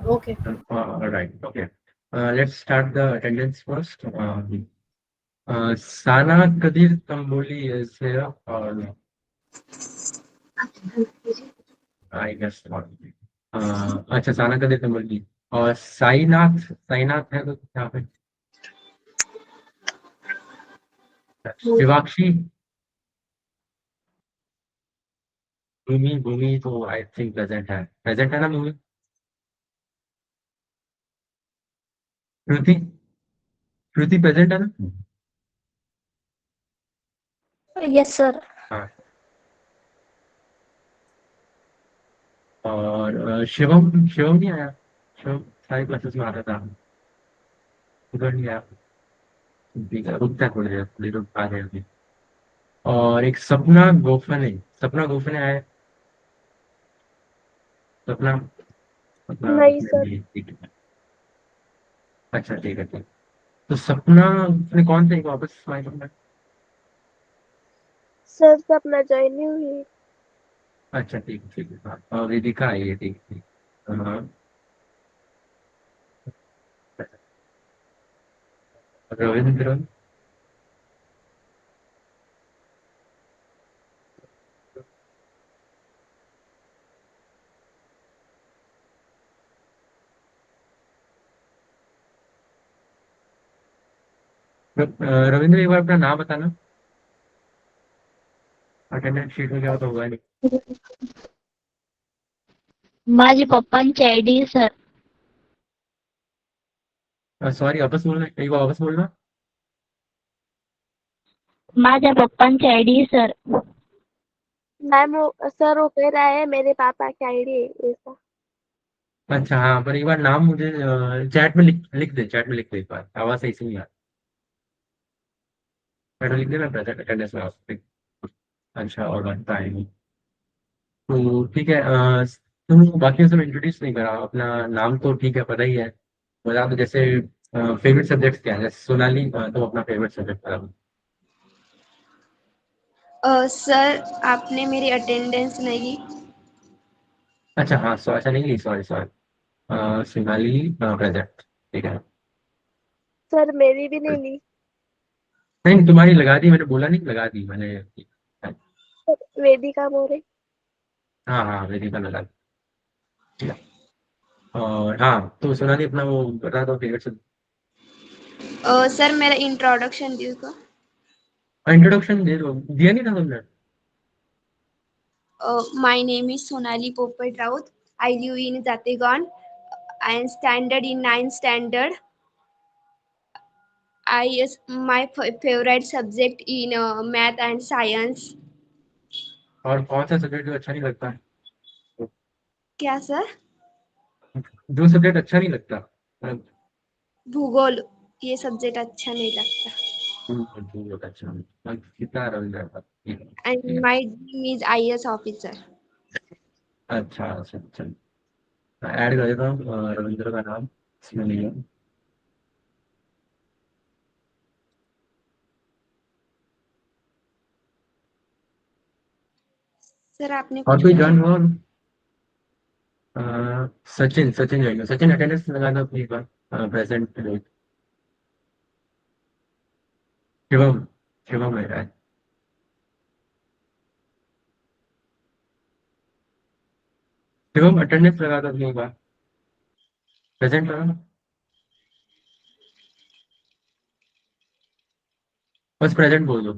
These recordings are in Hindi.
Okay. Right. Okay. Let's start the attendance first. Sana Kadir Tamboli is here, or I guess not. अच्छा, साना कदर तंबली और साईनाथ साईनाथ है तो यहाँ पे शिवाक्षी भूमि भूमि तो आई थिंक प्रेजेंट है ना भूमि श्रुति श्रुति प्रेजेंट है ना Yes, sir. हाँ और शिवम शिवम नहीं आया शिवम सारी क्लासेस में आता था उधर नहीं आया ठीक है रुकता है थोड़ी देर रुक आ रहे हैं अभी और एक सपना गोफने आया सपना सपना नहीं सर। ठीक है अच्छा ठीक है ठीक तो सपना ने कौन सा एक वापस स्माइल करना सर से अपना ज्वाइन नहीं हुई। अच्छा ठीक है हाँ और वेदिका आई है ठीक हाँ रविंद्र रविंद्र एक बार अपना नाम बताना अटेंडेंस शीट में क्या तो होगा नहीं माझे पप्पांची आयडी सर. सॉरी वापस बोलना एक बार वापस बोलना माझ्या पप्पांची आयडी सर. मैम वो सर वो कह रहा है मेरे पापा की आईडी है ऐसा। अच्छा हाँ पर एक बार नाम मुझे चैट में लिख दे एक बार आवाज सही से नहीं आ रहा लिख दे मैं अटेंडेंस में अच्छा और बनता है तो ठीक है तुम बाकी सब इंट्रोड्यूस नहीं करा अपना नाम तो ठीक है पता ही है बता दो जैसे फेवरेट सब्जेक्ट क्या है जैसे सोनाली तो अपना फेवरेट सब्जेक्ट बता दो सर आपने मेरी अटेंडेंस नहीं ली। अच्छा हाँ अच्छा नहीं सॉरी सोनाली प्रेजेंट ठीक है सर मेरी भी नहीं ली। नहीं तुम्हारी लगा दी मैंने बोला नहीं लगा दी मैंने सर वेदिका मोरे। हाँ हाँ वेदिका लगा दी ठीक है और हाँ तो सोनाली अपना वो बता दो फेवरेट सब्जेक्ट सर मेरा इंट्रोडक्शन दी उसको। इंट्रोडक्शन दे दो दिया नहीं था तुमने My name is Sonali Popat Raut. I live in Jatigan. I am standard in ninth standard. My favorite subject in math and science. और कौन सा सब्जेक्ट जो अच्छा नहीं लगता क्या सर? जो सब्जेक्ट अच्छा नहीं लगता भूगोल ये सब्जेक्ट अच्छा नहीं लगता। अच्छा कितना रविंद्र था ठीक And है my dream is IAS officer. अच्छा ऐड कर देता हूँ रविंद्र का नाम इसमें नहीं है सर आपने और कुछ कोई पूछा? ज्वाइन हुआ अ, सचिन ज्वाइन हुआ सचिन अटेंडेंस लगा दो अपनी एक बार प्रेजेंट शिवम शिवम है शायद शिवम अटेंडेंस लगा दो अपनी एक बार प्रेजेंट करो बस प्रेजेंट बोल दो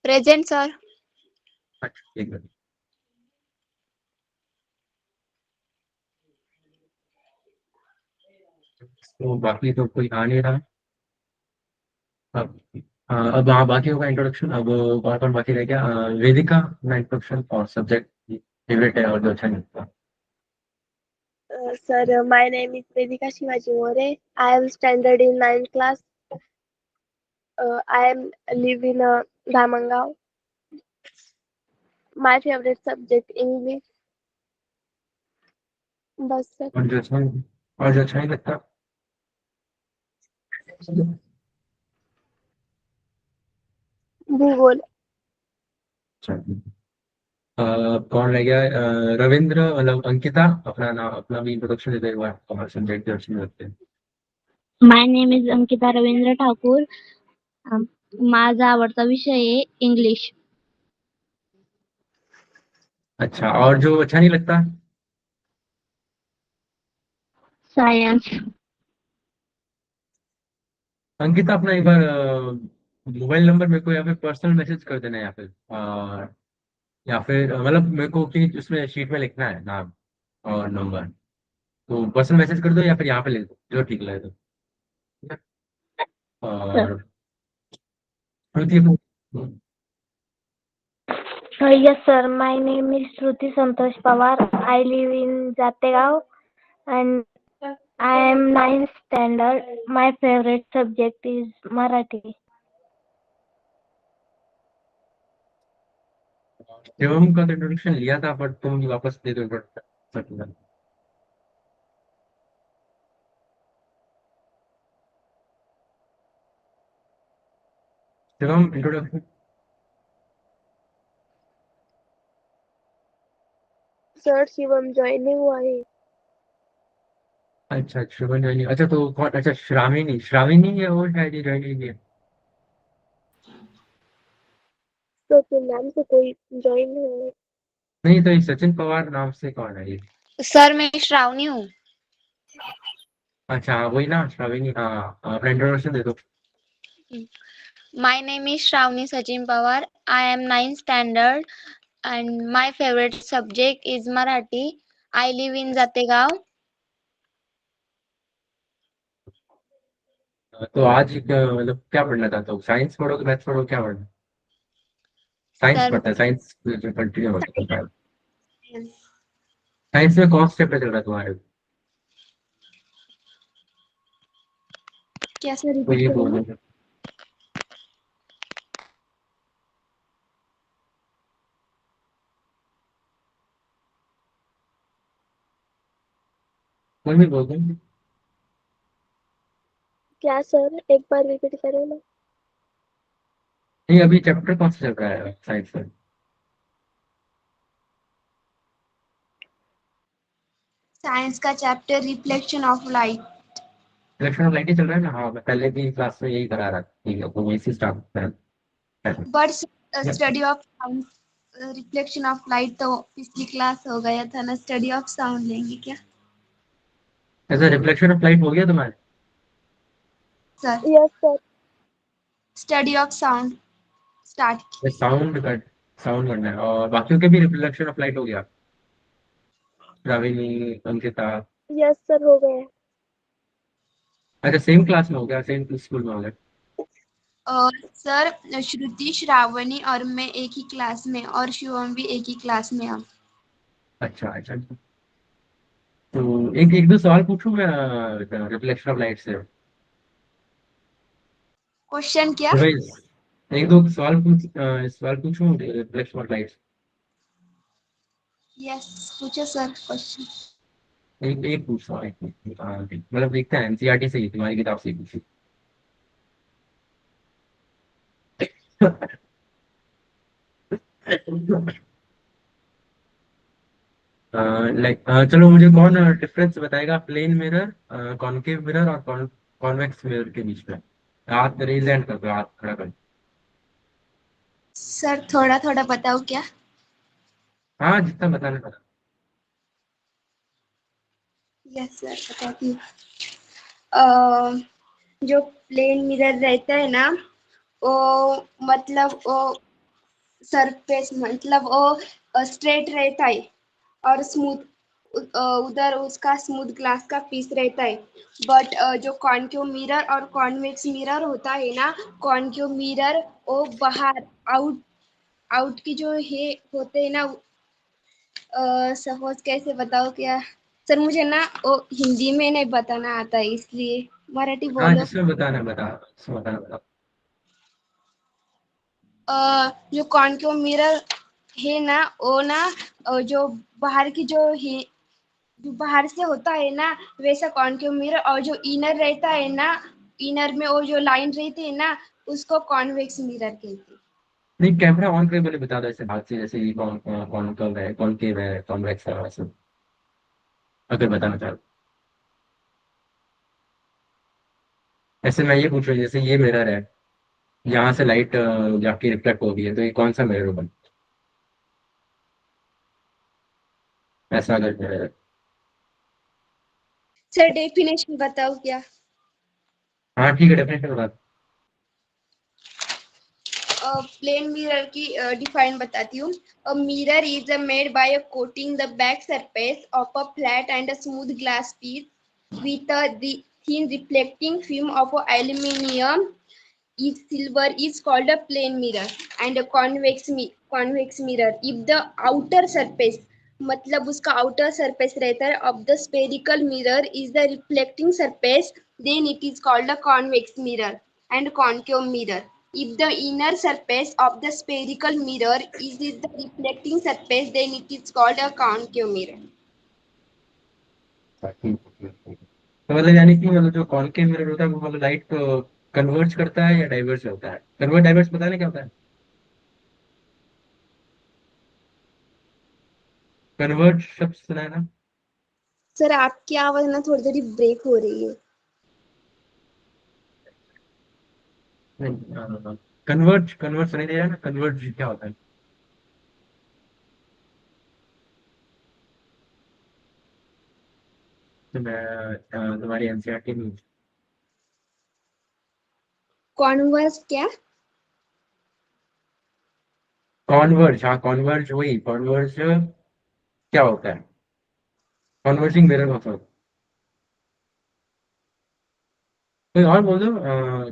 प्रेजेंट सर। अच्छा ठीक है तो बाकी तो कोई आ नहीं रहा अब अब हाँ बाकी होगा इंट्रोडक्शन अब कौन बाकी रह गया वेदिका अपना इंट्रोडक्शन और सब्जेक्ट फेवरेट है और जो अच्छा नहीं लगता Sir, my name is Vedika Shivaji More. I am standard in ninth class. I am live in Damangao. My favorite subject English. बस सर। और जो अच्छा नहीं लगता भूगोल। अच्छा कौन रह गया? रविंद्र, मतलब अंकिता, अपना नाम, अपना भी इंट्रोडक्शन देते हैं एक बार, और सब्जेक्ट जो अच्छे लगते हैं। My name is Ankita Ravindra Thakur. Um, माझा आवडता विषय आहे इंग्लिश. अच्छा, और जो अच्छा नहीं लगता? सायन्स. अंकिता, अपना एक बार मोबाइल नंबर मेरे को या फिर पर्सनल मैसेज कर देना, या फिर मतलब मेरे को कि उसमें शीट में लिखना है नाम और नंबर, तो पर्सनल मैसेज कर दो या फिर यहाँ पे लिख दो, जो ठीक लगे तो, ठीक है? सर. और श्रुति अपनी- Yes, sir. My name is Shruti Santosh Pawar. I live in Jategaon and I am ninth standard. My favorite subject is Marathi. Shivam का तो इंट्रोडक्शन लिया था, बट तुम वापस दे दो introduction. Shivam, introduction. Sir Shivam join नहीं हुआ है. अच्छा, शुभन ज्वाइनिंग, अच्छा तो कौन? अच्छा, श्राविनी, श्राविनी है वो, शायद ये ज्वाइनिंग है। तो तुम नाम से कोई जॉइन नहीं हुआ है. नहीं, तो ये सचिन पवार नाम से कौन है ये? सर मैं श्रावणी हूँ. अच्छा हाँ, वही ना, श्राविनी, हाँ, अपना इंट्रोडक्शन दे दो। My name is Shravani Sachin Pawar. I am ninth standard and my favorite subject is Marathi. I live in Jategaon. तो आज मतलब क्या पढ़ना चाहते हो? साइंस पढ़ोगे, मैथ्स पढ़ोगे, क्या पढ़ना? साइंस सर पढ़ता है, साइंस कंटिन्यू होता है। साइंस में कौन सा चैप्टर चल रहा है तुम्हारे? क्या सर तो रिपीट ये करेंगे? बोलो। कोई भी बोल दो। क्या सर, एक बार रिपीट करो ना। नहीं, अभी चैप्टर कौन सा चल रहा है साइंस में? साइंस का chapter reflection of light. Reflection of light ही चल रहा है ना? हाँ, मैं पहले भी क्लास में यही करा रहा था, ठीक है, तो वही से स्टार्ट करते हैं। But study of sound, reflection of light तो पिछली क्लास हो गया था ना. स्टडी ऑफ साउंड लेंगे क्या ऐसा रिफ्लेक्शन ऑफ लाइट हो गया तुम्हारे? Sir? Yes sir. Study of sound start. Sound करना है, और बाकियों के भी रिफ्लेक्शन ऑफ लाइट हो गया? राविनी, अंकिता? यस सर, हो गया. अच्छा, सेम क्लास में हो गया, सेम स्कूल में हो गया? सर श्रुति, श्रावणी और मैं एक ही क्लास में और शिवम भी एक ही क्लास में हम. अच्छा अच्छा अच्छा। तो एक एक दो सवाल पूछूं मैं रिफ्लेक्शन ऑफ लाइट से? क्वेश्चन क्या? तो भाई, एक दो सवाल पूछूं रिफ्लेक्शन ऑफ लाइट? यस पूछो सर क्वेश्चन. एक एक पूछ रहा हूँ, मतलब देखते हैं, एनसीईआरटी से ही, तुम्हारी किताब से ही पूछी। लाइक, चलो मुझे कौन डिफरेंस बताएगा प्लेन मिरर, कॉनकेव मिरर और कॉन्वेक्स मिरर के बीच में? हाथ रेज हैंड कर दो, हाथ खड़ा कर। सर थोड़ा थोड़ा बताओ क्या? हाँ, जितना बताना पता। यस सर बताती हूँ. अ, जो प्लेन मिरर रहता है ना, वो मतलब वो सरफेस मतलब वो स्ट्रेट रहता है और स्मूथ. उधर उसका स्मूथ ग्लास का पीस रहता है. बट जो कॉनकेव मिरर और कॉन्वेक्स मिरर होता है ना, कॉनकेव मिरर वो बाहर आउट आउट की जो है होते हैं ना. सपोज कैसे बताओ क्या सर, मुझे ना वो हिंदी में नहीं बताना आता है इसलिए मराठी हाँ, बोलो. जिसमें बताना बता, जिसमें बताना बता। जो कॉनकेव मिरर है ना, वो ना जो बाहर की जो है, जो बाहर से होता है ना, वैसा कॉनकेव मिरर. और जो इनर रहता है ना, इनर में वो जो लाइन रहती है ना, उसको कॉन्वेक्स मिरर कहते हैं. नहीं, कैमरा ऑन करके पहले बता दो ऐसे हाथ से, जैसे ये कॉनकव है, कॉनकेव है, कॉन्वेक्स है, वैसे अगर बताना चाहो। ऐसे मैं ये पूछ रहा हूँ, जैसे ये मिरर है, यहाँ से लाइट जाके रिफ्लेक्ट हो रही है, तो ये कौन सा मिरर होगा? ऐसा अगर मिरर है। सर डेफिनेशन बताओ क्या? हाँ ठीक है, डेफिनेशन बता। प्लेन मिरर की डिफाइन बताती हूँ. A mirror is made by coating the back surface of a flat and smooth glass piece with a thin reflecting film of aluminium. If silver is called a plane mirror and a convex mirror if the outer surface, मतलब उसका outer surface रहता है of the spherical mirror is the reflecting surface, then it is called a convex mirror and concave mirror. If the inner surface of the spherical mirror is the reflecting surface, then it is called a concave mirror. हाँ, ठीक है, ठीक है। तो मतलब यानी कि मतलब जो कॉनकेव मिरर होता है वो मतलब लाइट को कन्वर्ज करता है या डाइवर्स होता है? कन्वर्ट डाइवर्स पता नहीं क्या होता है? कन्वर्ट शब्द सुना है ना? सर आपकी आवाज ना थोड़ी थोड़ी ब्रेक हो रही है. नहीं, कन्वर्ट कन्वर्ट सुनाई दे रहा है ना? कन्वर्ट क्या होता है? तो मैं तुम्हारी एनसीईआरटी में। कॉन्वर्स क्या? कॉन्वर्ज, हाँ कॉन्वर्ज, वही कॉन्वर्ज क्या होता है? कॉन्वर्जिंग मिरर होता है। कोई और बोल दो,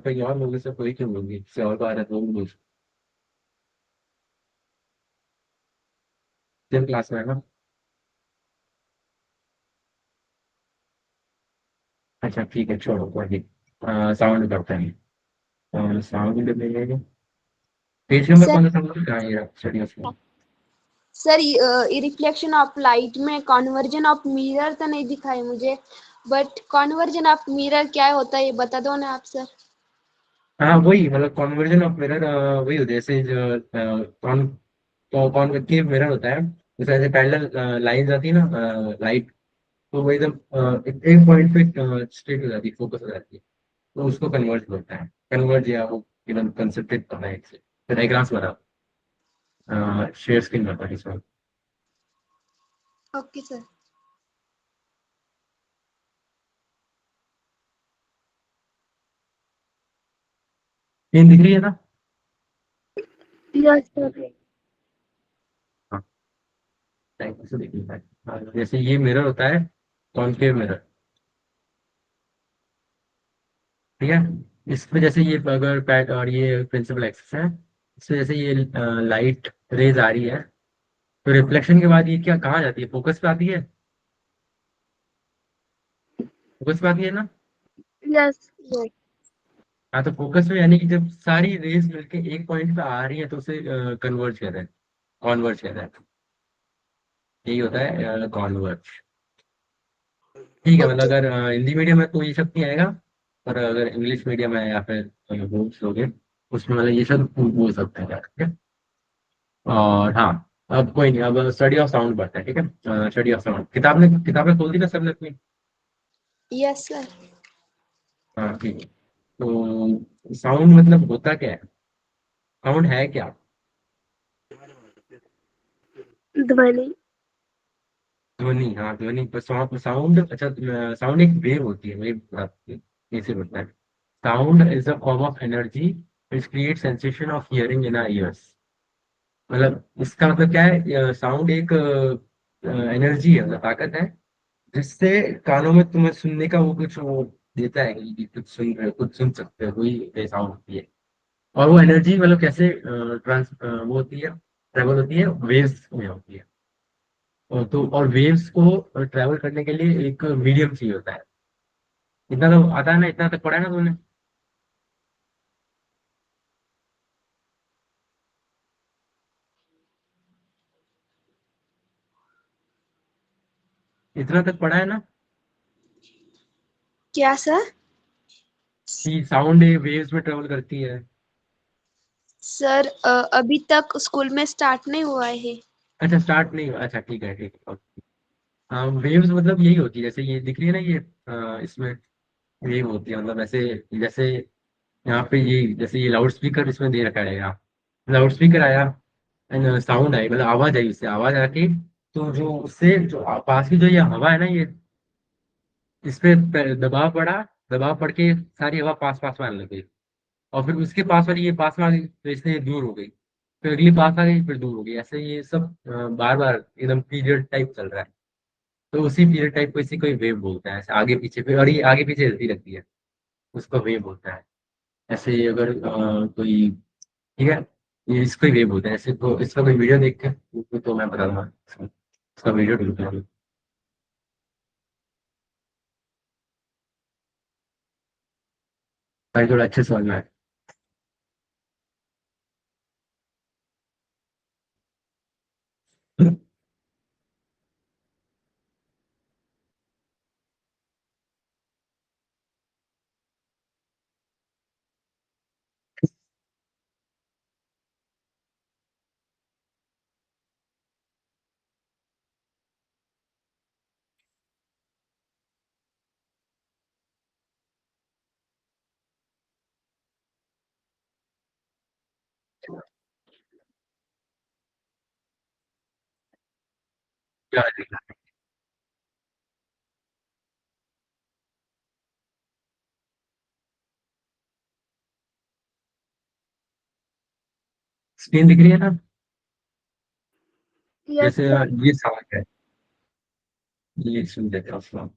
कोई और बोलने से कोई क्यों बोलगी, किसी और को आ रहा है तो वो भी बोल। सेम क्लास में है ना? अच्छा ठीक है, छोड़ो कोई नहीं, साउंड करते हैं, साउंड में पेज नंबर सर कौन सा, साउंड कहाँ है ये स्टडी उसमें? सर रिफ्लेक्शन ऑफ लाइट में कन्वर्जन ऑफ मिरर तो नहीं दिखा है मुझे, बट कन्वर्जन ऑफ मिरर क्या होता है ये बता दो ना आप सर. हाँ वही मतलब कन्वर्जन ऑफ मिरर, वही होता है जैसे जो कॉन कॉन्वेक्टिव मिरर होता है, जैसे ऐसे पैरेलल लाइंस आती है ना लाइट, तो वो एकदम एक पॉइंट पे स्ट्रेट हो जाती है, फोकस हो जाती है, तो उसको कन्वर्ज बोलते हैं। कन्वर्ज या वो एकदम कंसंट्रेट करना है इससे। तो डायग्राम्स बना शेयर स्क्रीन बता इसमें। Okay sir. पेन दिख रही है ना? Yes sir. हाँ, से दिख रही है। जैसे ये मिरर होता है, कॉन्केव मिरर, ठीक है। इसमें जैसे ये अगर पैट और ये प्रिंसिपल एक्सिस है, इसमें जैसे ये लाइट रेज आ रही है, तो रिफ्लेक्शन के बाद ये क्या कहाँ जाती है, फोकस पे आती है? फोकस पे आती है ना? यस. हाँ, तो फोकस में यानी कि जब सारी रेज मिलके एक पॉइंट पे आ रही है तो उसे कन्वर्ज कहते हैं, कॉन्वर्ज कहते हैं। यही होता है कॉन्वर्ज। ठीक है, मतलब ओके. अगर हिंदी मीडियम है तो ये सब नहीं आएगा, पर अगर इंग्लिश मीडियम है या फिर बुक्स लोगे, उसमें मतलब ये सब बोल सकते हैं, ठीक है। और हाँ, अब कोई नहीं, अब स्टडी ऑफ साउंड बढ़ता है, ठीक है। स्टडी ऑफ साउंड, किताबें खोल दी ना सबने अपनी? Yes sir. हाँ ठीक है। तो साउंड मतलब होता क्या है, साउंड है क्या? ध्वनि. ध्वनि, हाँ ध्वनि पर साउंड, साउंड अच्छा, साउंड एक वेव होती है, वेव कैसे होता है? Sound is a form of energy which create sensation of hearing in our ears. मतलब इसका मतलब क्या है, साउंड एक एनर्जी है, मतलब ताकत है, जिससे कानों में तुम्हें सुनने का वो कुछ वो देता है कि कुछ सुन रहे हो, कुछ सुन सकते हो, वही साउंड होती है। और वो एनर्जी मतलब कैसे वो होती है, ट्रेवल होती है, वेव्स में होती है। तो और वेव्स को ट्रेवल करने के लिए एक मीडियम चाहिए होता है। इतना तो आता है ना, इतना तक पढ़ा है ना तुमने? इतना तक पढ़ा है ना, क्या सर? कि साउंड वेव्स में ट्रेवल करती है। सर अभी तक स्कूल में स्टार्ट नहीं हुआ है। अच्छा स्टार्ट नहीं हुआ, अच्छा ठीक है ठीक है। हाँ वेव्स मतलब यही होती है, जैसे ये दिख रही है ना ये इसमें वेव होती है, मतलब ऐसे जैसे यहाँ पे ये जैसे ये लाउड स्पीकर इसमें दे रखा है यहाँ, लाउड स्पीकर आया एंड साउंड आई, मतलब आवाज आई, उससे आवाज आके तो जो उससे जो पास की जो ये हवा है ना ये इस पे दबाव पड़ा, दबाव पड़ के सारी हवा पास पास में आने लग गई, और फिर उसके पास वाली ये पास में आ गई तो इससे ये दूर हो गई, फिर अगली पास आ गई फिर दूर हो गई, ऐसे ये सब बार बार एकदम पीरियड टाइप चल रहा है। तो उसी पीरियड टाइप को इसी कोई वेव बोलता है, ऐसे आगे पीछे फिर, और ये आगे पीछे चलती रहती है, उसको वेव बोलता है। ऐसे अगर कोई, ठीक है, ये इसको ही वेव बोलते हैं ऐसे, तो इसका कोई वीडियो देख के तो मैं बता दूंगा इसका वीडियो ढूंढते हैं भाई, थोड़ा अच्छे समझ में आए। क्या स्क्रीन दिख रही है ना, यस जैसे सर। ये सवाल है, ये सुन देते हैं उसको।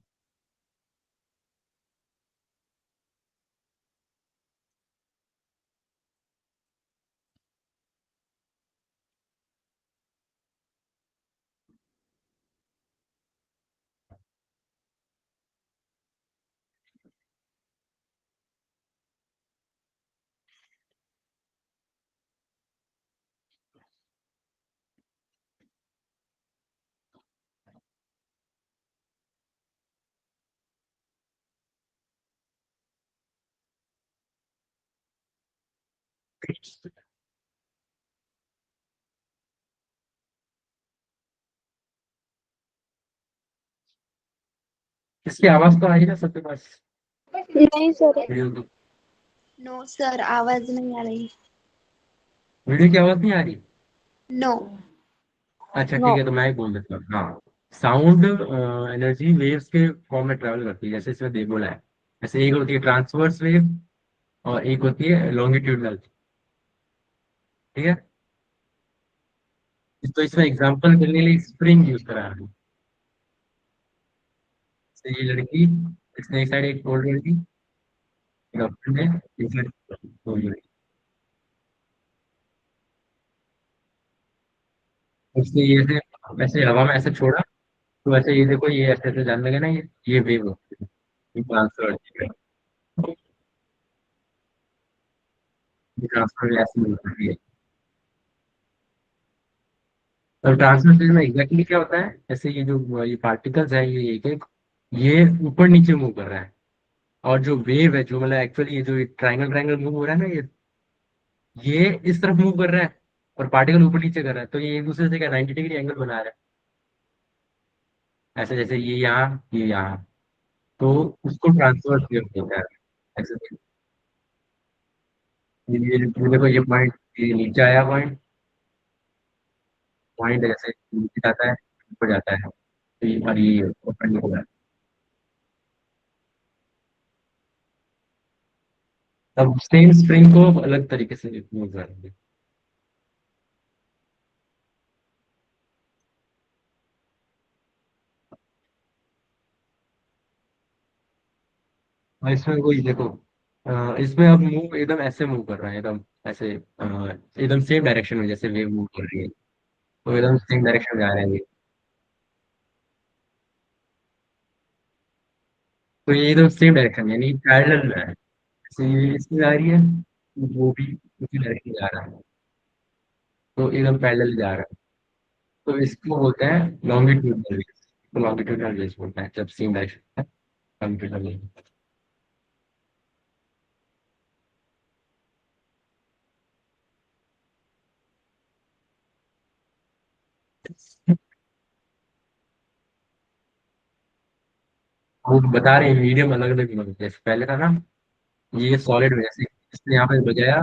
इसकी आवाज तो आ रही है ना सबके पास, नहीं सर। वीडियो, नो सर, आवाज नहीं आ रही। वीडियो की आवाज नहीं आ रही। नो। अच्छा नो। ठीक है, तो मैं ही बोल देता हूँ। हाँ, साउंड एनर्जी वेव्स के फॉर्म में ट्रेवल करती है, जैसे इसमें दे बोला है, जैसे एक होती है ट्रांसवर्स वेव और एक होती है लॉन्गिट्यूडनल, ठीक है। तो इसमें एग्जांपल देने के लिए स्प्रिंग यूज करा है। तो ये लड़की, इसने एक साइड एक ओल्ड लड़की, एक गर्लफ्रेंड है, एक साइड ओल्ड लड़की, उसने ये ऐसे ऐसे हवा में ऐसे छोड़ा, तो ऐसे ये देखो ये ऐसे ऐसे जाने लगे ना, ये वेव होती है, ये ट्रांसफर, ये ट्रांसफर ऐसे होती है। और ट्रांसमिशन में एग्जैक्टली क्या होता है, जैसे ये जो ये पार्टिकल्स है ये एक एक, ये ऊपर नीचे मूव कर रहा है, और जो वेव है जो मतलब एक्चुअली ये जो ट्रायंगल ट्रायंगल मूव हो रहा है ना ये इस तरफ मूव कर रहा है, और पार्टिकल ऊपर नीचे कर रहा है, तो ये एक दूसरे से क्या 90 डिग्री एंगल बना रहा है, ऐसे जैसे ये यहाँ ये यहाँ, तो उसको ट्रांसफर वेव होता है। ऐसे ये देखो ये पॉइंट, ये नीचे आया पॉइंट, पॉइंट ऐसे नीचे जाता है ऊपर जाता है, तो और ये ऊपर निकल, अब सेम स्प्रिंग को अलग तरीके से यूज करेंगे। और इसमें कोई देखो, इसमें अब मूव एकदम ऐसे मूव कर रहा है, एकदम ऐसे एकदम सेम डायरेक्शन में जैसे वेव मूव कर रही है, तो एकदम सेम डायरेक्शन में जा रहा है ये, तो ये एकदम सेम डायरेक्शन यानी पैरेलल में है, जैसे ये इसमें जा रही है वो भी उसी डायरेक्शन में जा रहा है, तो एकदम पैरेलल जा रहा है, तो इसको बोलते हैं लॉन्गिट्यूडनल रेस, तो लॉन्गिट्यूडनल रेस बोलते हैं जब सेम डायरेक्शन है, लॉन्गिट्यूडनल। वो बता रहे हैं मीडियम अलग अलग होते हैं। जैसे पहले था ना, ये सॉलिड में, जैसे इसने यहाँ पे बजाया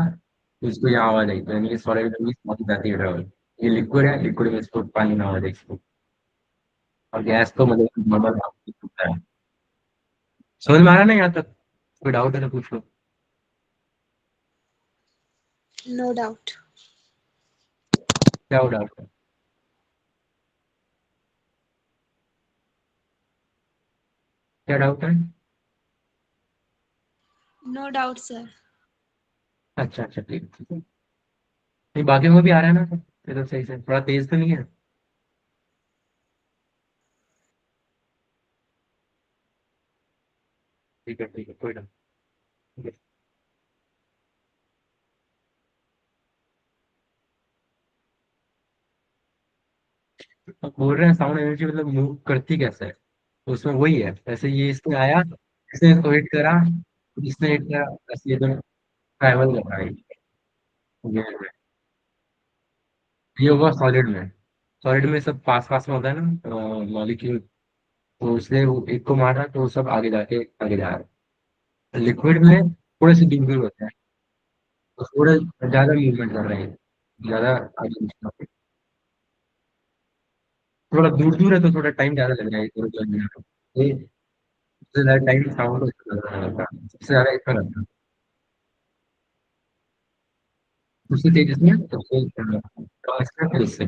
तो इसको यहाँ आवाज आई, तो यानी ये सॉलिड में बहुत जाती है ट्रेवल। ये लिक्विड है, लिक्विड में इसको पानी में आवाज आई इसको। और गैस तो मतलब नॉर्मल होता है। समझ में आ रहा है ना यहाँ तक? कोई डाउट है तो पूछ लो। No doubt. क्या डाउट है? क्या डाउट है? No doubt sir. अच्छा अच्छा, ठीक है, ठीक है। नहीं, बाकियों को भी आ रहा है ना? ये तो सही से, थोड़ा तेज तो नहीं है? ठीक है, ठीक है, कोई ना। ठीक है। अब बोल रहे हैं साउंड एनर्जी मतलब मूव करती कैसे है, तो उसमें वही है, जैसे ये इसमें आया, इसने इसको हिट करा, इसने हिट करा, बस ये दोनों ट्रैवल कर रहा है ये ये होगा सॉलिड में। सॉलिड में सब पास पास में होता है ना मॉलिक्यूल, तो इसलिए वो एक को मारा तो वो सब आगे जाके आगे जा रहा है। लिक्विड में थोड़े से दूर दूर होते हैं, तो थोड़े ज्यादा मूवमेंट कर रहे हैं, ज्यादा आगे निकल रहे हैं। थोड़ा दूर दूर है तो थोड़ा टाइम ज्यादा लग रहा है, थोड़ा ये सबसे ज्यादा टाइम साउंड लगता है, सबसे ज्यादा इसका लगता है। उससे तेज इसमें, सबसे इसका फिर इससे।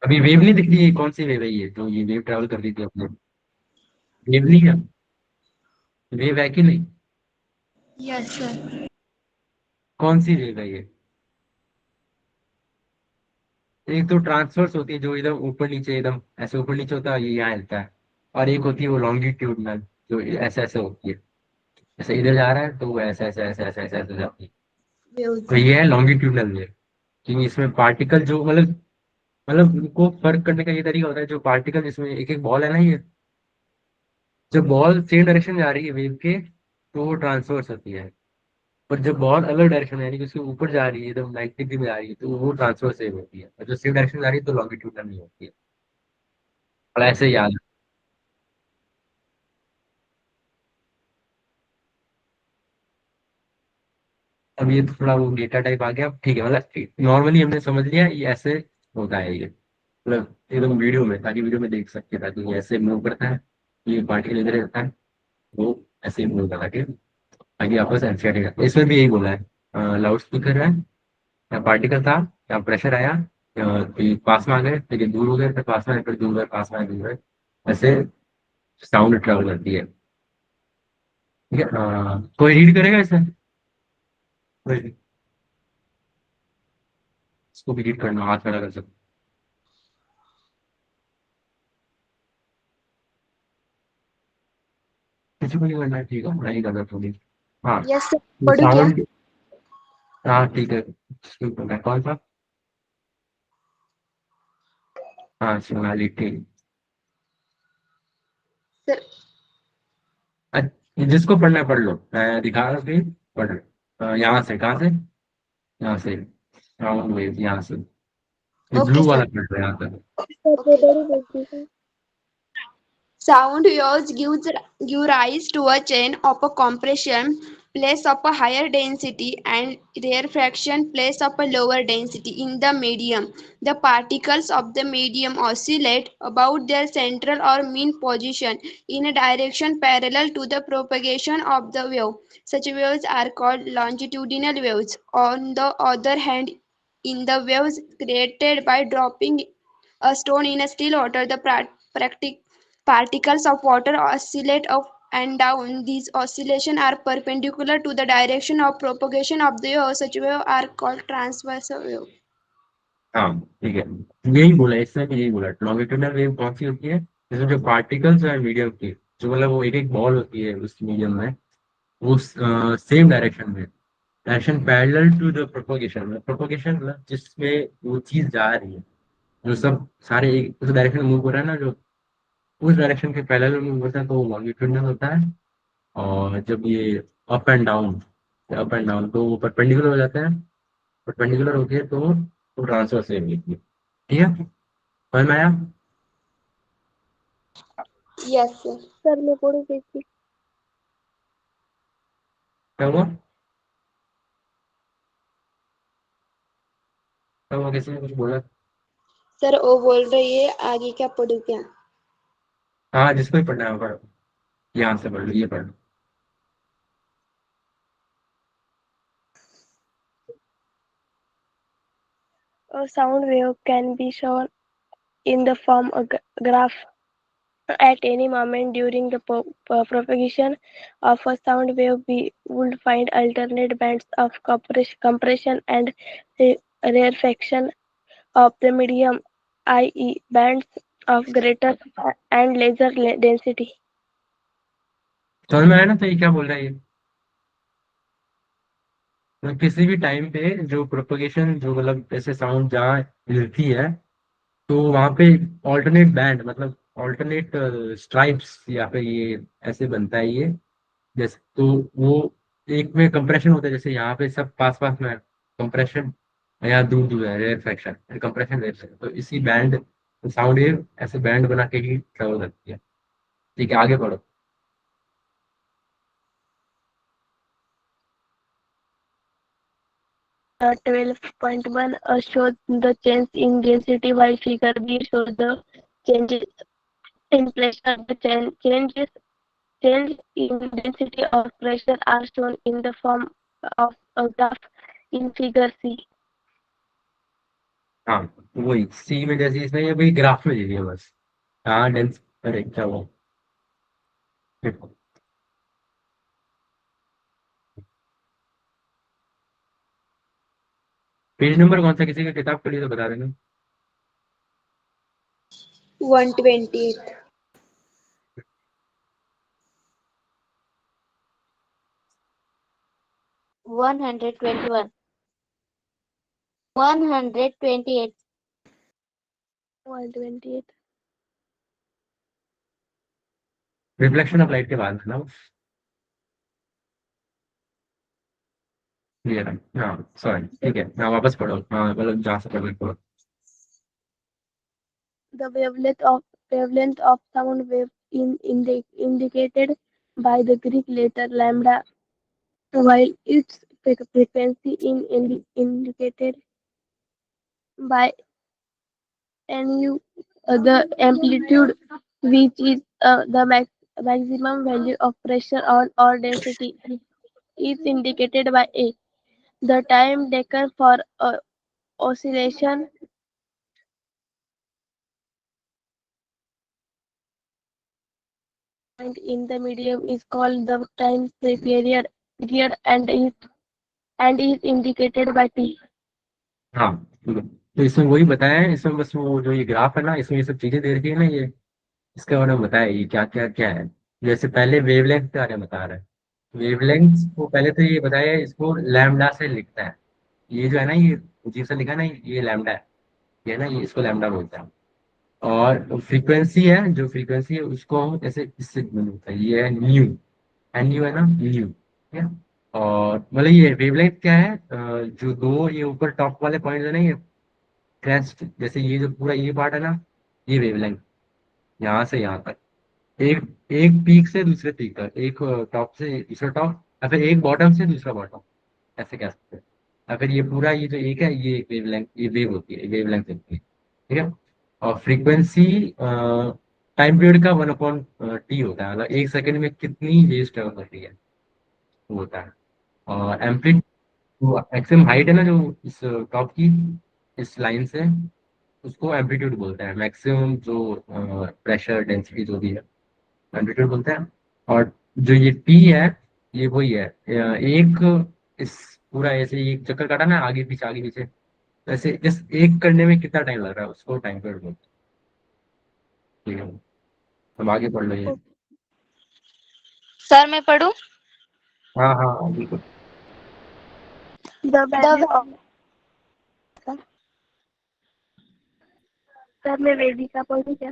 अभी वेव नहीं दिख रही है, कौन सी वेव है ये, तो ये वेव ट्रैवल कर रही थी अपने? वेव नहीं है? वेव है कि नहीं? Yes sir. कौन सी वेव है ये? एक तो ट्रांसवर्स होती है जो एकदम ऊपर नीचे, एकदम ऐसे ऊपर नीचे होता है, ये यहाँ हिलता है। और एक होती है वो लॉन्गिट्यूडनल, जो ऐसे ऐसे होती है, जैसे इधर जा रहा है तो वो ऐसे ऐसे ऐसे ऐसे ऐसे ऐसे जाती है। वेव्स। तो ये है लॉन्गिट्यूडनल वेव। क्योंकि इसमें पार्टिकल जो मतलब उनको फर्क करने का ये तरीका होता है, जो पार्टिकल जिसमें एक एक बॉल है ना, ये जब बॉल सेम डायरेक्शन में जा रही है वेव के, तो वो ट्रांसवर्स होती है। पर जब बॉल अलग डायरेक्शन में, यानी कि उसके ऊपर जा रही है, एकदम 90 डिग्री में जा रही है, तो वो ट्रांसवर्स वेव होती है। और जो सेम डायरेक्शन में जा रही है तो लॉन्गिट्यूडनल वेव होती है। और ऐसे ही याद। अब ये तो थोड़ा वो डेटा टाइप आ गया, अब ठीक है, मतलब नॉर्मली हमने समझ लिया ये ऐसे होता है ये, मतलब एकदम वीडियो में, ताकि वीडियो में देख सकते, ताकि ये ऐसे मूव करता है, ये पार्टिकल इधर रहता है, वो ऐसे ही मूव करता है, ताकि आपस एनसीआरटी करता है। इसमें भी यही बोला है, लाउड स्पीकर है, या पार्टिकल था, या प्रेशर आया, या फिर पास में आ गए, लेकिन दूर हो गए, फिर पास में आए, फिर दूर गए, पास में आए, दूर गए, ऐसे साउंड ट्रेवल करती है। ठीक है, कोई रीड करेगा इसे? कोई इसको भी रीड करना, हाथ खड़ा कर सकते? किसी को नहीं करना है, ठीक है, मैं ही कर रहा थोड़ी। हाँ, यस सर। ये पढ़ू क्या? साउंड, हाँ ठीक है, इसको करना है। कौन सा? हाँ, सोनाली, ठीक। सर। जिसको पढ़ना है पढ़ लो, मैं दिखा रहा हूँ स्क्रीन, पढ़ लो। यहाँ से, कहाँ से? यहाँ से, साउंड वेव यहाँ से, ये ओके ब्लू सर। वाला पढ़ लो यहाँ तक। Okay. Sound waves give rise to a chain of a compression place of a higher density and rarefaction place of a lower density in the medium. The particles of the medium oscillate about their central or mean position in a direction parallel to the propagation of the wave. Such waves are called longitudinal waves. On the other hand, in the waves created by dropping a stone in a still water, the particles of water oscillate up and down. These oscillations are perpendicular to the direction of propagation of the wave. Such waves are called transverse wave. हाँ ठीक है, यही बोला, इसने भी यही बोला, लॉन्गिट्यूडनल वेव कौन सी होती है, जिसमें जो पार्टिकल्स है मीडियम की, जो मतलब वो एक एक बॉल होती है उस मीडियम में, वो सेम डायरेक्शन में, direction parallel to the propagation में, प्रोपोगेशन मतलब जिसमें वो चीज जा रही है, जो सब सारे एक उस डायरेक्शन में मूव हो रहा है ना, जो उस डायरेक्शन के पैरेलल मूव होता है तो वो लॉन्गिट्यूडनल होता है। और जब ये अप एंड डाउन, तो वो परपेंडिकुलर हो जाता है, परपेंडिकुलर होती है तो ट्रांसवर्स सेम लिखनी है। ठीक है, समझ में आया? Yes sir. सर मैं पढ़ू कैसे? क्या हुआ? क्या हुआ, किसी ने कुछ बोला? सर वो बोल रही है आगे क्या पढ़ू क्या? हाँ, जिसको भी पढ़ना है वो पढ़ो, यहाँ से पढ़ लो, ये पढ़ लो। A sound wave can be shown in the form of a graph at any moment during the propagation of a sound wave. We would find alternate bands of compression and rarefaction of the medium, i.e., bands of greater and lesser density. समझ में आया ना? तो ये क्या बोल रहा है ये? तो किसी भी टाइम पे जो प्रोपगेशन, जो मतलब ऐसे साउंड जहाँ मिलती है, तो वहां पे ऑल्टरनेट बैंड, मतलब ऑल्टरनेट स्ट्राइप्स, या फिर ये ऐसे बनता है ये। जैसे तो वो एक में कंप्रेशन होता है, जैसे यहाँ पे सब पास पास में कंप्रेशन, या दूर दूर है रेयरफेक्शन, कंप्रेशन रेयरफेक्शन, तो इसी बैंड साउंड वेव ऐसे बैंड बना के ही ट्रेवल करती है। ठीक है, आगे बढ़ो। 12.1 shows the change in density, while figure B shows the changes in pressure. The change in density or pressure are shown in the form of a graph in figure C. हाँ, वही सी में, जैसे इसमें ये भी ग्राफ में दे दिया बस। हाँ, डेंस, अरे क्या वो, पेज नंबर कौन सा, किसी की किताब पढ़ी तो बता देना। 128। 121. 128. 128. रिफ्लेक्शन ऑफ लाइट के बाद है ना? क्लियर है? हाँ सॉरी, ठीक है, हाँ वापस पढ़ो, हाँ मतलब जहाँ से पढ़ो। The wavelength of sound wave indicated by the Greek letter lambda, while its frequency indicated by nu. The amplitude, which is the maximum value of pressure or density, is indicated by A. The time taken for oscillation point in the medium is called the time period and is indicated by T. हाँ, तो इसमें वही बताया है, इसमें बस वो जो ये ग्राफ है ना, इसमें ये सब चीजें दे रखी है ना, ये इसके बारे में बताया ये क्या क्या क्या है। जैसे पहले वेवलेंथ के बारे में बता रहा है। वेवलेंथ को पहले तो ये बताया है, इसको लैम्डा से लिखता है। ये जो है ना, ये अजीब सा लिखा है ना, ये लैम्डा है, ये है ना, ये इसको लैम्डा बोलते हैं। और फ्रीक्वेंसी है, जो फ्रीक्वेंसी है उसको हम ऐसे इससे मिलता है, ये है न्यू, एन यू है ना, न्यू, ठीक है। और मतलब ये वेवलेंथ क्या है, जो दो ये ऊपर टॉप वाले पॉइंट है ना, ये क्रेस्ट, जैसे ये जो पूरा ये पार्ट है ना, ये वेवलेंथ, यहाँ से यहाँ तक, एक एक पीक से दूसरे पीक तक, एक टॉप से दूसरा टॉप, या फिर एक बॉटम से दूसरा बॉटम, ऐसे कह सकते हैं। या फिर ये पूरा ये जो एक है, ये एक वेवलेंथ, ये वेव होती है, वेवलेंथ होती है, ठीक है। और फ्रीक्वेंसी टाइम पीरियड का 1/t होता है, मतलब एक सेकंड में कितनी वेव ट्रेवल कर रही है, वो होता है। और एम्पलीट्यूड, एक्सिम हाइट है ना, जो इस टॉप की इस लाइन से, उसको एम्पलीट्यूड बोलते हैं। मैक्सिमम जो प्रेशर डेंसिटी जो भी है, एम्पलीट्यूड बोलते हैं। और जो ये टी है, ये वही है, एक इस पूरा ऐसे एक चक्कर काटा ना, आगे पीछे, ऐसे इस एक करने में कितना टाइम लग रहा है, उसको टाइम पीरियड बोलते हैं। ठीक है, हम आगे पढ़ लो ये। सर मैं पढ़ूं? हाँ हाँ हाँ, बिल्कुल। The value of सर मैं वेदिका पढ़ूं क्या?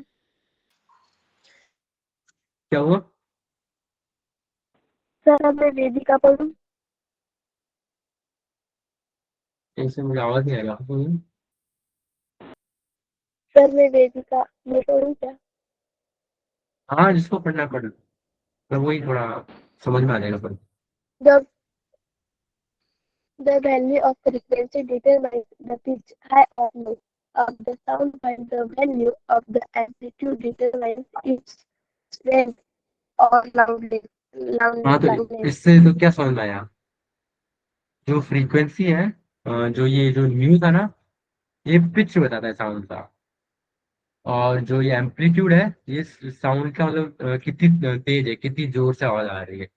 क्या हुआ? सर मैं वेदिका पढ़ूं? इससे मुझे आवाज नहीं आ रहा। सर मैं वेदिका, मैं पढ़ूँ क्या? हाँ, जिसको पढ़ना पढ़, मतलब वही थोड़ा समझ में आ जाएगा पर। The the value of frequency determines the pitch, high or low, of the sound, while the value of the amplitude determines its strength or हाँ, तो loudness. इससे तो क्या समझ में आया, जो फ्रीक्वेंसी है, जो ये जो न्यू था ना, ये पिच बताता है साउंड का। और जो ये एम्पलीट्यूड है, ये साउंड का मतलब कितनी तेज है, कितनी जोर से आवाज आ रही है।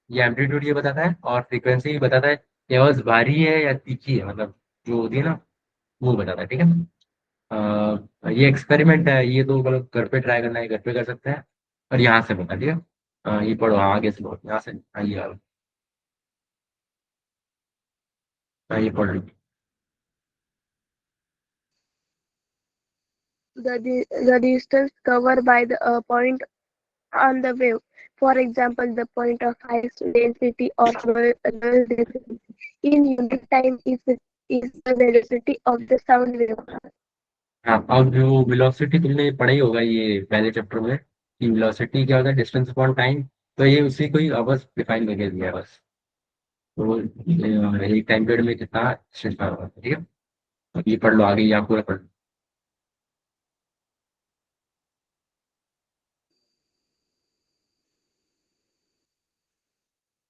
ये एम्पलीट्यूड ये बताता है, और फ्रीक्वेंसी ये बताता है कि आवाज भारी है या तीखी है, मतलब जो होती है ना, वो बताता है। ठीक है। ये एक्सपेरिमेंट है, ये तो मतलब घर पे ट्राई करना है, घर पे कर सकते हैं। और यहाँ से बता, ठीक है। ये पढ़ो, हाँ, आगे से पढ़ो, यहाँ से, हाँ, ये वाला। हाँ, ये पढ़ लो। The distance covered by the point on the wave. For example, the point of highest density or lowest density in unit time is the velocity of the sound wave. हाँ, अब जो वेलोसिटी तुमने पढ़ा ही होगा ये पहले चैप्टर में, कि वेलोसिटी क्या होता है, डिस्टेंस अपॉन टाइम। तो ये उसी को ही बस डिफाइन करके दिया है बस। तो एक टाइम पीरियड में कितना डिस्टेंस पार होगा, ठीक है। अब ये पढ़ लो आगे, ये आप पूरा पढ़ लो।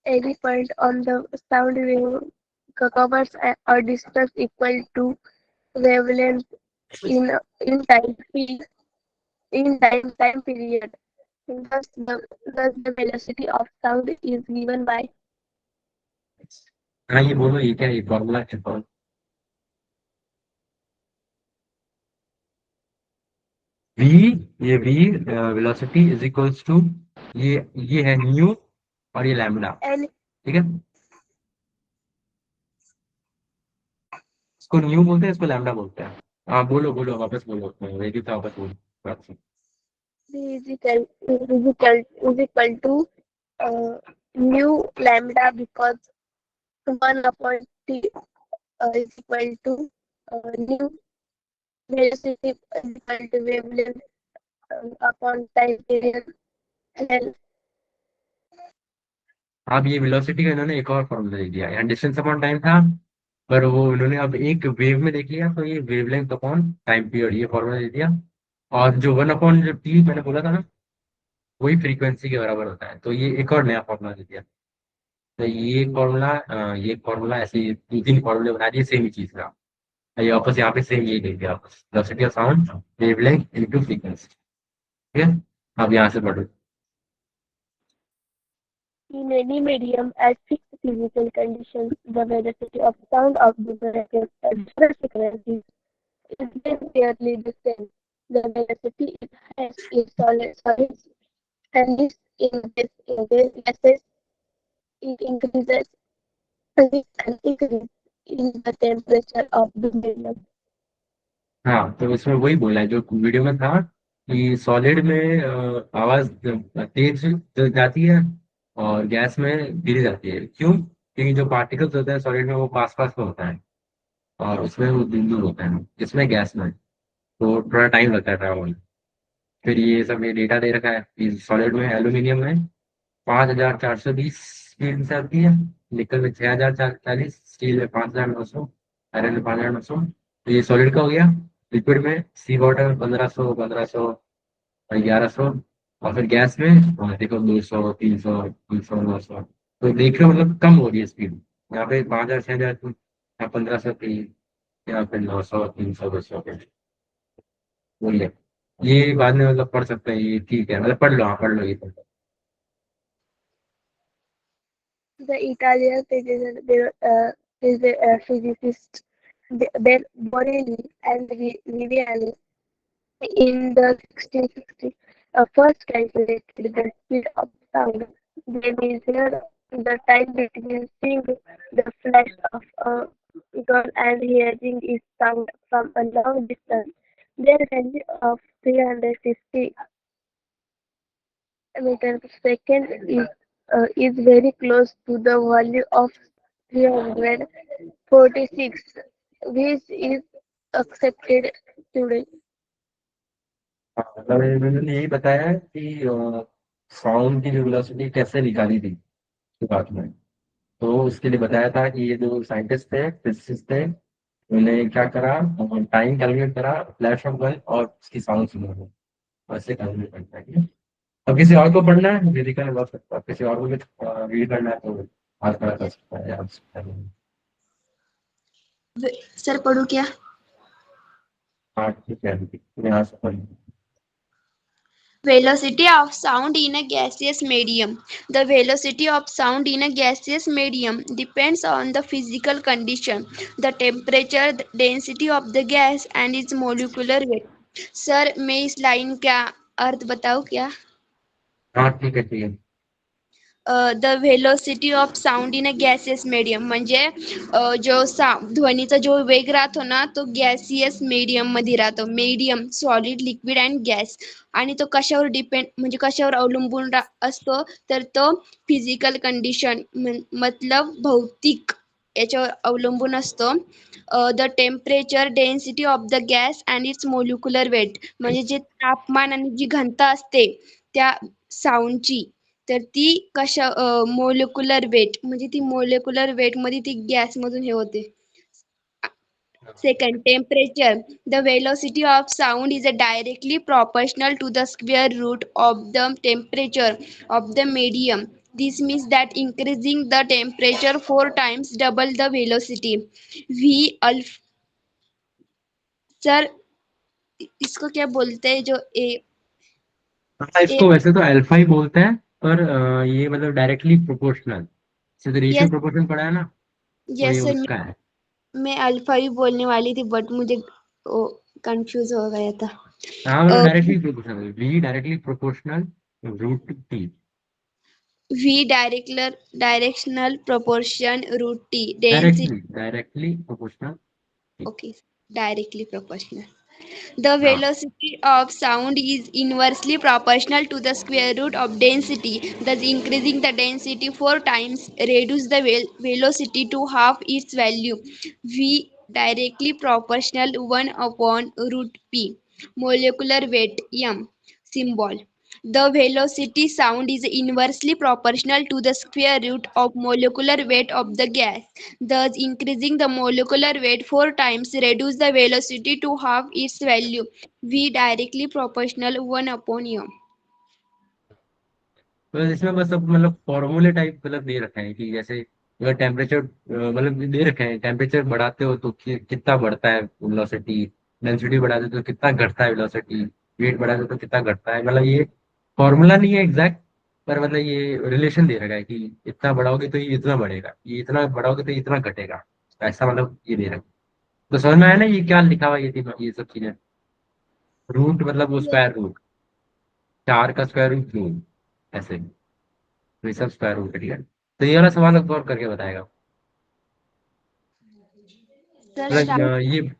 Any point on the sound wave covers a distance equal to wavelength in time period. Thus the velocity of sound is given by हाँ, ये बोलो, ये क्या, ये फॉर्मूला है? वी, ये V velocity is equals to, ये है न्यू, और ये लैम्डा। n ठीक है। इसको न्यू बोलते हैं, इसको लैम्डा बोलते हैं। हाँ, बोलो बोलो, वापस बोलो, वेदी तो वापस बोलो, बात सुन। is equal to mu lambda because 1 upon t is equal to new velocity is equal to wavelength upon time period L. अब ये वेलोसिटी का इन्होंने एक और फॉर्मूला दे दिया, यहाँ डिस्टेंस अपॉन टाइम था, पर वो इन्होंने अब एक वेव में देख लिया, तो ये वेवलेंथ अपॉन टाइम पीरियड ये फॉर्मूला दे दिया। और जो 1 अपॉन जो टी मैंने बोला था ना, वही फ्रीक्वेंसी के बराबर होता है, तो ये एक और नया फॉर्मूला दे दिया। तो ये फॉर्मूला ऐसे ही 2-3 फॉर्मूले बना दिए सेम ही चीज का। ये वापस यहाँ पे सेम यही दे दिया वापस, velocity of sound, wavelength into frequency. ठीक है। अब यहाँ से पढ़ो। In any medium at fixed physical conditions, the velocity of sound of different frequencies is nearly the same. The velocity is highest in solids and least in gases. It increases with an increase in the temperature of the medium. हाँ, तो इसमें वही बोला है जो वीडियो में था, कि सॉलिड में आवाज तेज जाती है, और गैस में धीरे जाती है। क्यों? क्योंकि जो पार्टिकल्स होते हैं सॉलिड में, वो पास पास में होता है, और उसमें वो दूर दूर होता है, जिसमें गैस में तो थोड़ा टाइम लगता है ट्रैवल। फिर ये सब ये डेटा दे रखा है कि सॉलिड में एल्यूमिनियम में 5420 स्पीड से आती है, निकल में 6040, स्टील में 5900, आयरन में 5900। तो ये सॉलिड का हो गया। लिक्विड में सी वाटर 1500, 1100। और फिर गैस में देखो 200, 300, 300, 900। तो देख रहे हो, मतलब कम हो रही है स्पीड। यहाँ पे 5000, 6000 थी, यहाँ 1500 थी, यहाँ पे 900, 300, 200। बोलिए, ये बाद में मतलब पढ़ सकते हैं, ये ठीक है, मतलब पढ़ लो, हाँ पढ़ लो ये तो। The Italian physicist Borelli and Viviani in the 1660 first calculated the speed of sound. They measured the time between seeing the flash of a gun and hearing its sound from a long distance. Their value of 350 meters per second is very close to the value of 346 which is accepted today. हाँ, मतलब इन्होंने यही बताया है कि साउंड की जो वेलोसिटी कैसे निकाली थी शुरुआत में। तो उसके लिए बताया था कि ये जो साइंटिस्ट थे, फिजिसिस्ट थे, उन्होंने क्या करा, टाइम कैलकुलेट करा फ्लैश ऑफ गन और उसकी साउंड सुनो, वैसे कैलकुलेट करता है, ठीक है। अब किसी और को पढ़ना है वेदिका लॉ सकता है, किसी और को भी रीड करना है तो हाथ खड़ा कर सकता है, आप सकता है। सर पढ़ू क्या? हाँ ठीक है, मैं यहाँ से पढ़। Velocity of sound in a gaseous medium. The velocity of sound in a gaseous medium depends on the physical condition, the temperature, the density of the gas and its molecular weight. Sir मैं इस लाइन का अर्थ बताऊं क्या? हाँ ठीक है, ठीक है। The velocity of sound in a gaseous medium म्हणजे जो ध्वनीचा जो वेग राहतो ना तो गॅसियस मीडियम मध्ये राहतो. Medium solid liquid and gas. आणि तो कशावर डिपेंड म्हणजे कशावर अवलंबून असतो तर तो फिजिकल कंडिशन मतलब भौतिक याच्यावर अवलंबून असतो. The temperature density of the gas and its molecular weight म्हणजे जे तापमान आणि जी घनता असते त्या साऊंडची तर ती कशा मोलिक्युलर वेट म्हणजे ती मोलिक्युलर वेट मध्ये ती गॅस मधून हे होते. Second, temperature. The velocity of sound is directly proportional to the square root of the temperature of the medium. This means that increasing the temperature 4 times double the velocity. V alpha. Sir इसको क्या बोलते हैं जो हाँ, ए इसको वैसे तो अल्फा ही बोलते हैं, पर ये मतलब डायरेक्टली प्रोपोर्शनल, जैसे तो रेशियो यस प्रोपोर्शन पढ़ा है ना, तो ये यस सर उसका है। मैं अल्फा ही बोलने वाली थी बट मुझे कंफ्यूज हो गया था. हाँ मतलब directly proportional, V directly proportional root T. V directional proportion root T density. Directly proportional. Okay, directly proportional. The हाँ velocity of sound is inversely proportional to the square root of density. Thus, increasing the density 4 times reduce the velocity to half its value. V directly proportional 1 upon root P. Molecular weight M. Symbol. The velocity sound is inversely proportional to the square root of molecular weight of the gas. Thus, increasing the molecular weight 4 times reduce the velocity to half its value. V directly proportional 1 upon m. तो इसमें बस अब मतलब फॉर्मूले टाइप मतलब दे रखे हैं कि जैसे अगर टेम्परेचर मतलब दे रखे हैं, टेम्परेचर बढ़ाते हो तो कितना बढ़ता है वेलोसिटी, डेंसिटी बढ़ाते हो तो कितना घटता है वेलोसिटी, वेट बढ़ाते हो तो कितना घटता है, मतलब ये फॉर्मूला नहीं है एग्जैक्ट, पर मतलब ये रिलेशन दे रखा है कि इतना बढ़ाओगे तो ये इतना बढ़ेगा, ये इतना बढ़ाओगे तो ये इतना घटेगा, ऐसा मतलब ये दे रखा है। तो समझ में आया ना ये क्या लिखा हुआ है, ये सब चीजें। रूट मतलब वो स्क्वायर रूट, 4 का स्क्वायर रूट 3, ऐसे। तो ये सब स्क्वायर रूट है, ठीक है। तो ये वाला सवाल अब गौर करके बताएगा। सर मतलब स्टार्ट.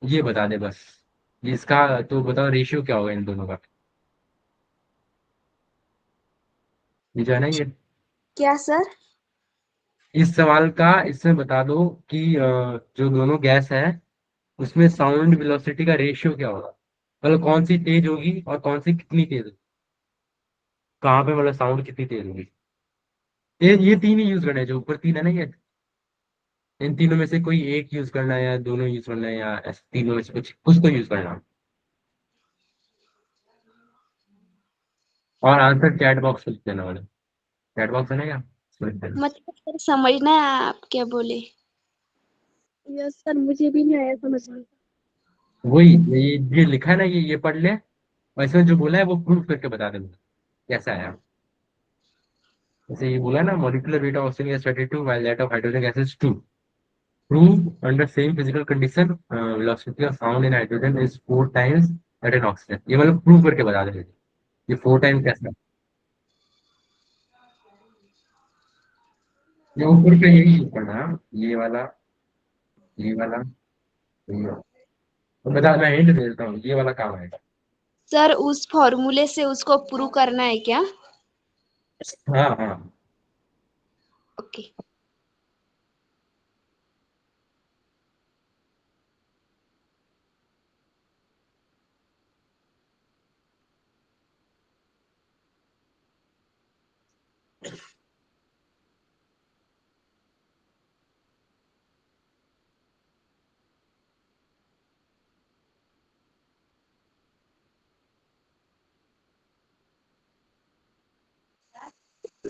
ये बता दे बस, इसका तो बताओ रेशियो क्या होगा इन दोनों का। ये जो है ना ये, क्या सर? इस सवाल का इसमें बता दो कि जो दोनों गैस है उसमें साउंड वेलोसिटी का रेशियो क्या होगा, मतलब कौन सी तेज होगी और कौन सी कितनी तेज होगी, कहाँ पे मतलब साउंड कितनी तेज होगी। ये तीन ही यूज करना है, जो ऊपर तीन है ना ये, इन तीनों में से कोई एक यूज करना है या दोनों यूज करना है या ऐसे तीनों में से कुछ कुछ तो यूज करना है। और आंसर चैट बॉक्स में लिख देना, वाले चैट बॉक्स है ना क्या, उसमें लिख देना। मतलब सर समझना है आप क्या बोले. यस सर, मुझे भी नहीं आया समझ में. वही ये लिखा है ना, ये पढ़ ले, और इसमें जो बोला है वो प्रूफ करके बता दे मुझे कैसा है। जैसे ये बोला ना, molecular weight of oxygen is 32 while that of hydrogen gas is 2, prove under same physical condition velocity of sound in hydrogen is 4 times that in oxygen। ये मतलब प्रूव करके बता दे मुझे, ये 4 टाइम कैसा है। ये ऊपर का यही यूज करना है, ये वाला, ये वाला, ये वाला। तो बता, मैं हिंट दे देता हूँ, ये वाला काम है। सर उस फॉर्मूले से उसको प्रूव करना है क्या? हाँ हाँ। ओके.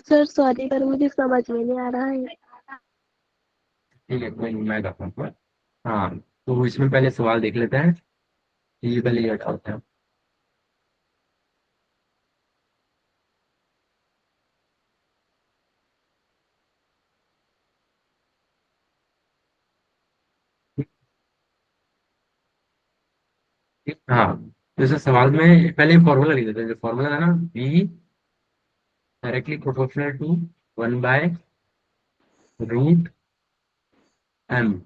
सर सॉरी पर मुझे समझ में नहीं आ रहा है। ठीक है, कोई नहीं, मैं करता हूँ। हाँ, तो इसमें पहले सवाल देख लेते हैं। ये पहले ये हटाते हैं। हाँ, जैसे सवाल में पहले फॉर्मूला लिख देते हैं। जो फॉर्मूला है ना, V directly proportional to 1/√m।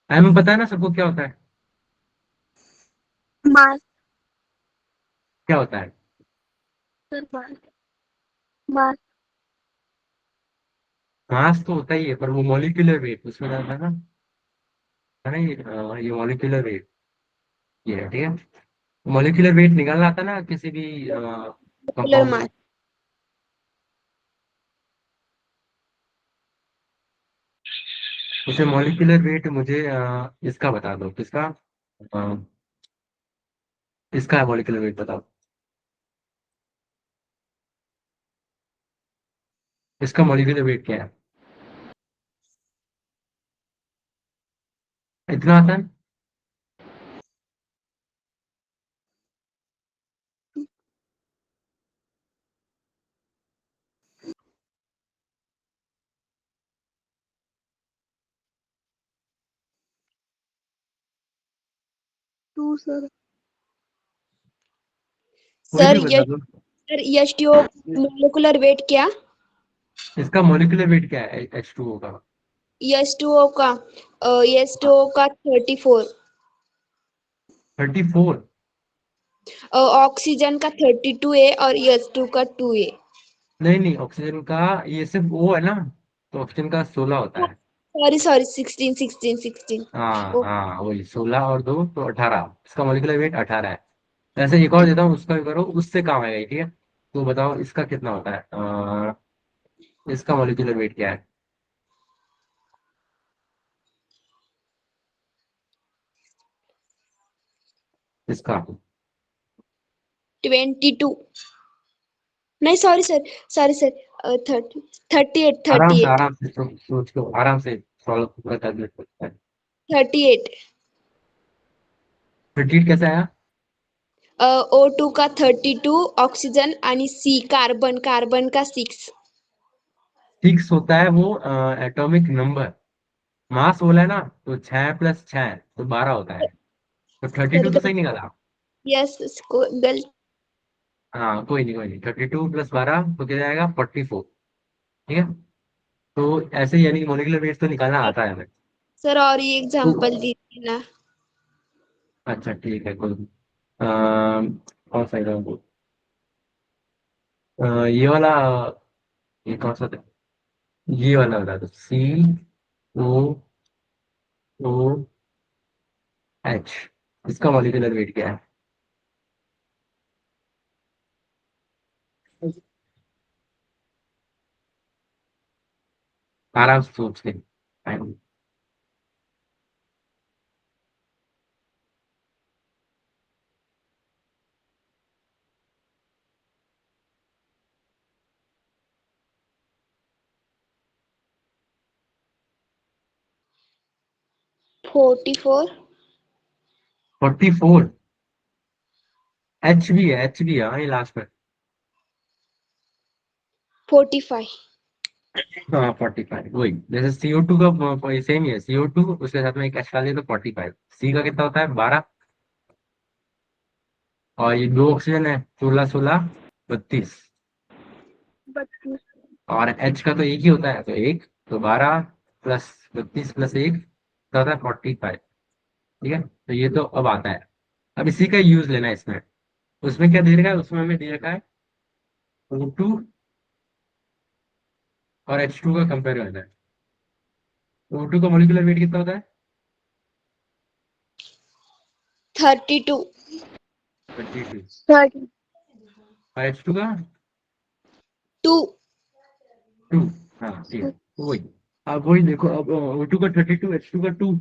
M पता है ना सबको क्या होता है? मास। क्या होता है? सर मास। मास। मास तो होता ही है, पर वो मॉलिक्यूलर वेट उसमें जाता है ना ये मॉलिक्यूलर वेट, ये है, ठीक है। मॉलिक्यूलर वेट निकालना आता ना किसी भी मोलर कंपाउंड मास। में। उसे मॉलिक्यूलर वेट मुझे इसका बता दो, किसका? अ, इसका मॉलिक्यूलर वेट बताओ। इसका मॉलिक्यूलर वेट क्या है? इतना आसान? 2 सर। कोई सर भी बता दो। यश टू मोलिकुलर वेट क्या? इसका मॉलिक्यूलर वेट क्या है H2O का? यश टू ओ का यश टू ओ का 34। 34? ऑक्सीजन का 32A और यश टू का 2A। नहीं नहीं, ऑक्सीजन का ये सिर्फ O है ना, तो ऑक्सीजन का 16 होता है। Sorry sorry 16। हाँ हाँ, वही 16 और 2 तो 18। इसका मॉलिक्यूलर वेट 18 है। ऐसे एक और देता हूँ, उसका भी करो, उससे काम आएगा ये, ठीक है। तो बताओ इसका कितना होता है? इसका मॉलिक्यूलर वेट क्या है? इसका 22। नहीं सॉरी सर, सॉरी सर 38 38 आराम से सोच के आराम से सॉल्व पूरा कैलकुलेट करता है। 38। 38 कैसे आया? O2 का 32, ऑक्सीजन आणि सी कार्बन कार्बन का 6। 6 होता है वो एटॉमिक नंबर। मास बोला है ना, तो 6 + 6 तो 12 होता है। तो थर्टी सर टू तो सही निकाला। यस गलत। हाँ, कोई नहीं कोई नहीं, 32 + 12 तो क्या जाएगा? 44, ठीक है। तो ऐसे ही यानी मॉलिक्यूलर वेट तो निकालना आता है हमें। सर और ये तो एग्जांपल दीजिए ना। अच्छा ठीक है, कोई नहीं। कौन सा एग्जाम्पल? ये वाला, ये कौन सा था? ये वाला बता दो, COOH। इसका मॉलिक्यूलर वेट क्या है? आराम से सोच के। 44। 44? एच भी है हाँ, ये लास्ट में। 45। हाँ, 45 वही। जैसे CO2 का सेम ही है, CO2 उसके साथ में एक H डालिए तो 45। सी का कितना होता है? 12। और ये दो ऑक्सीजन है, 16 16 32। 32। और H का तो एक ही होता है, तो एक, तो 12 + 32 + 1 क्या होता है? 45, ठीक है। तो ये तो अब आता है। अब इसी का यूज लेना है इसमें। उसमें क्या दे रखा है? उसमें हमें दे रखा है O2 और H2 का कंपेयर करना है। O2 का मॉलिक्यूलर वेट कितना होता है? 32। 32। 30। और H2 का 2। 2। हाँ ठीक है, तो वही। अब वही देखो, अब O2 का 32, H2 का 2,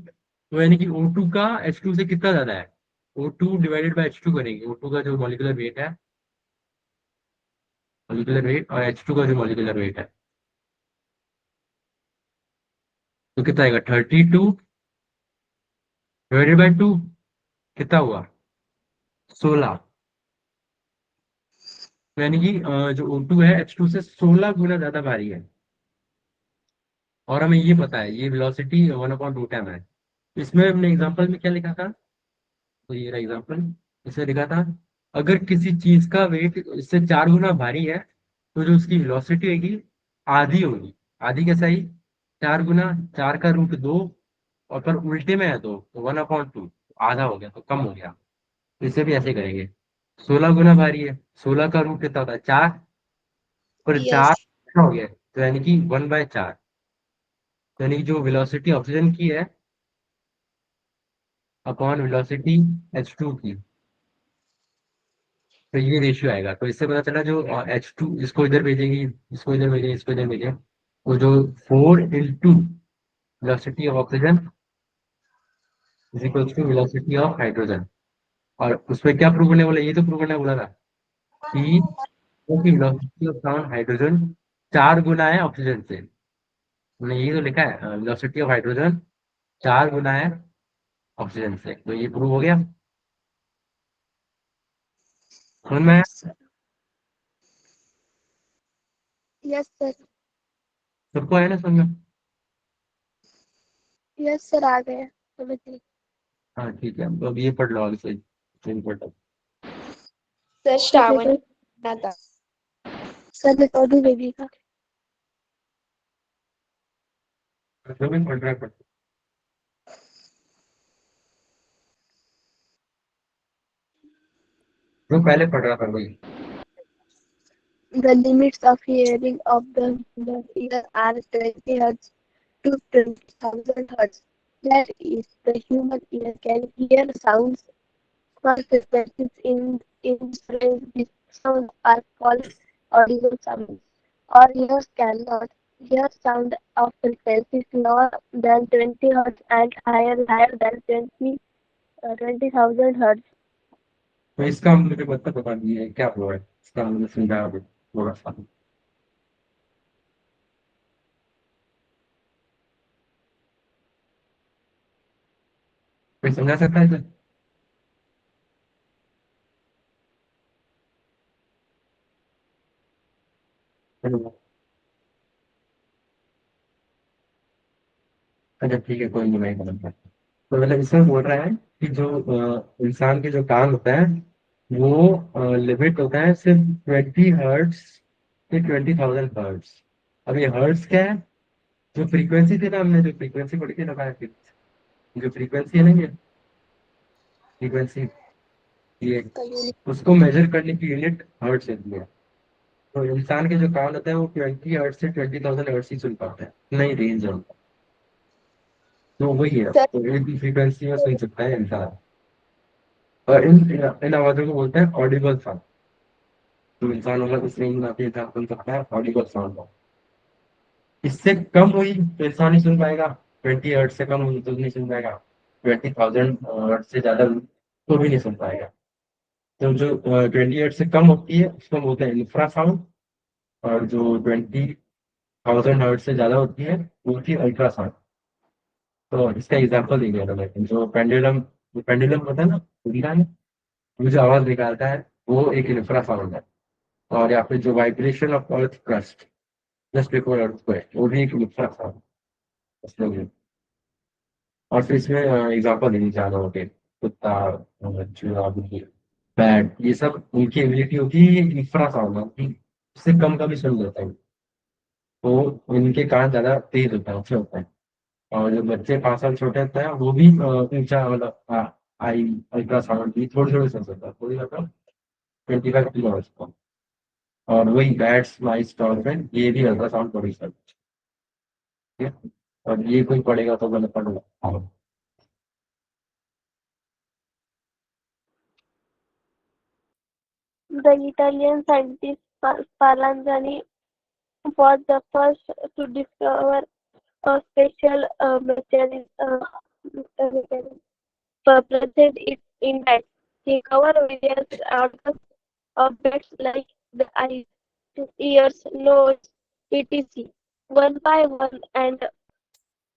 तो यानी कि O2 का H2 से कितना ज्यादा है? O2 / H2 करेंगे, O2 का जो मॉलिक्यूलर वेट है। मॉलिक्यूलर वेट और H2 का जो मॉलिक्यूलर वेट है, तो कितना आएगा? 32 डिवाइडेड बाई 2, कितना हुआ? 16। यानी कि जो O2 है H2 से 16 गुना ज्यादा भारी है। और हमें ये पता है ये वेलोसिटी 1/रूट m है। इसमें हमने एग्जांपल में क्या लिखा था? तो ये रहा एग्जांपल। इसमें लिखा था अगर किसी चीज का वेट इससे 4 गुना भारी है तो जो उसकी वेलोसिटी होगी आधी होगी। आधी कैसे आई? 4 गुना, 4 का रूट 2, और पर उल्टे में है तो 1/2, आधा हो गया तो कम हो गया। तो इसे भी ऐसे करेंगे। 16 गुना भारी है, 16 का रूट कितना होता है? 4, पर यस 4 हो गया तो यानी कि 1/4। यानी कि जो वेलोसिटी ऑक्सीजन की है अपॉन वेलोसिटी H2 की, तो ये रेशियो आएगा। तो इससे पता चला जो H2 इसको इधर भेजेगी, इसको इधर भेजेगी, इसको इधर भेजेगी, वो जो 4 × velocity of oxygen is equal to velocity of hydrogen. और उसमें क्या प्रूव करने बोला? ये तो प्रूव करने बोला था कि क्योंकि वेलोसिटी ऑफ साउंड हाइड्रोजन 4 गुना है ऑक्सीजन से। हमने यही तो लिखा है, वेलोसिटी ऑफ हाइड्रोजन 4 गुना है ऑक्सीजन से, तो ये प्रूव हो गया। समझ में आया? Yes sir. सबको आया ना समझ में? यस सर, आ गए समझ गई। हाँ ठीक है, तो अब ये पढ़ लो आगे से, इम्पोर्टेंट। सर श्रावण सर था। ने तो भी भेजी था। जो भी पढ़ रहा है पढ़। जो पहले पढ़ रहा था वही। The limits of hearing of the human ear are 20 hertz to 20,000 hertz. That is, the human ear can hear sounds or frequencies in this range. These sounds are called audible sounds. Our ears cannot hear sound of frequencies lower than 20 hertz and higher than 20,000 hertz. तो इसका हम मुझे बता दीजिए क्या हुआ है, इसका हमने समझा अभी थोड़ा सा। कोई समझा सकता है इसे? चलो, अच्छा ठीक है, कोई नहीं, मैं समझता। तो मतलब इसमें बोल रहा है कि जो इंसान के जो कान होता है वो लिमिट होता है सिर्फ 20 हर्ट्स से 20,000 हर्ट्स। अब ये हर्ट्स क्या है? जो फ्रीक्वेंसी थी ना, हमने जो फ्रीक्वेंसी पढ़ी थी ना, जो फ्रीक्वेंसी है ना, ये फ्रीक्वेंसी, ये उसको मेजर करने की यूनिट हर्ट्स होती है। तो इंसान के जो कान होता है वो 20 हर्ट्स से 20,000 हर्ट्स ही सुन पाता है, नहीं रेंज है उनका। तो वही है, सर तो एक भी फ्रीक्वेंसी में सुन सकता है इंसान। और इन आवाजों को बोलते हैं ऑडिबल साउंड। तो इंसान होगा इस रेंज में आती है, इंसान सुन सकता है ऑडिबल साउंड। इससे कम हुई तो इंसान नहीं सुन पाएगा, 20 हर्ट्स से कम हुई तो नहीं सुन पाएगा, 20,000 हर्ट्स से ज्यादा हुई तो भी नहीं सुन पाएगा। तो जो 20 हर्ट्स से कम होती है उसको हम बोलते हैं इंफ्रासाउंड, और जो 20,000 हर्ट्स से ज्यादा होती है वो होती है अल्ट्रासाउंड। तो इसका एग्जाम्पल दे दिया था, लेकिन जो पेंडुलम होता है ना, घड़ियाल में, वो जो आवाज निकालता है वो एक इंफ्रासाउंड है। और या फिर जो vibration of earth crust just before earthquake, वो भी एक इंफ्रासाउंड है। और फिर इसमें एग्जाम्पल देनी चाह रहा हूँ कि कुत्ता, चूहा, बिल्ली, बैट, ये सब उनकी एबिलिटी होती है, ये इंफ्रासाउंड है कि उससे कम का भी सुन लेता है। तो इनके कान ज्यादा तेज होता है, अच्छे होता है। और जो बच्चे 5 साल छोटे होते हैं वो भी ऊंचा, मतलब आई अल्ट्रासाउंड भी थोड़ी थोड़ी सुन सकता है, थोड़ी मतलब 25 किलो का। और वही बैट्स, माइस, डॉल्फिन, ये भी अल्ट्रासाउंड बड़ी सकते हैं। ठीक है? और ये कोई पढ़ेगा तो मैंने पढ़ूंगा। The Italian scientist Spallanzani was the first to discover a special mechanism present in bats. He covered various organs of bats like the eyes, nose, etc. one by one and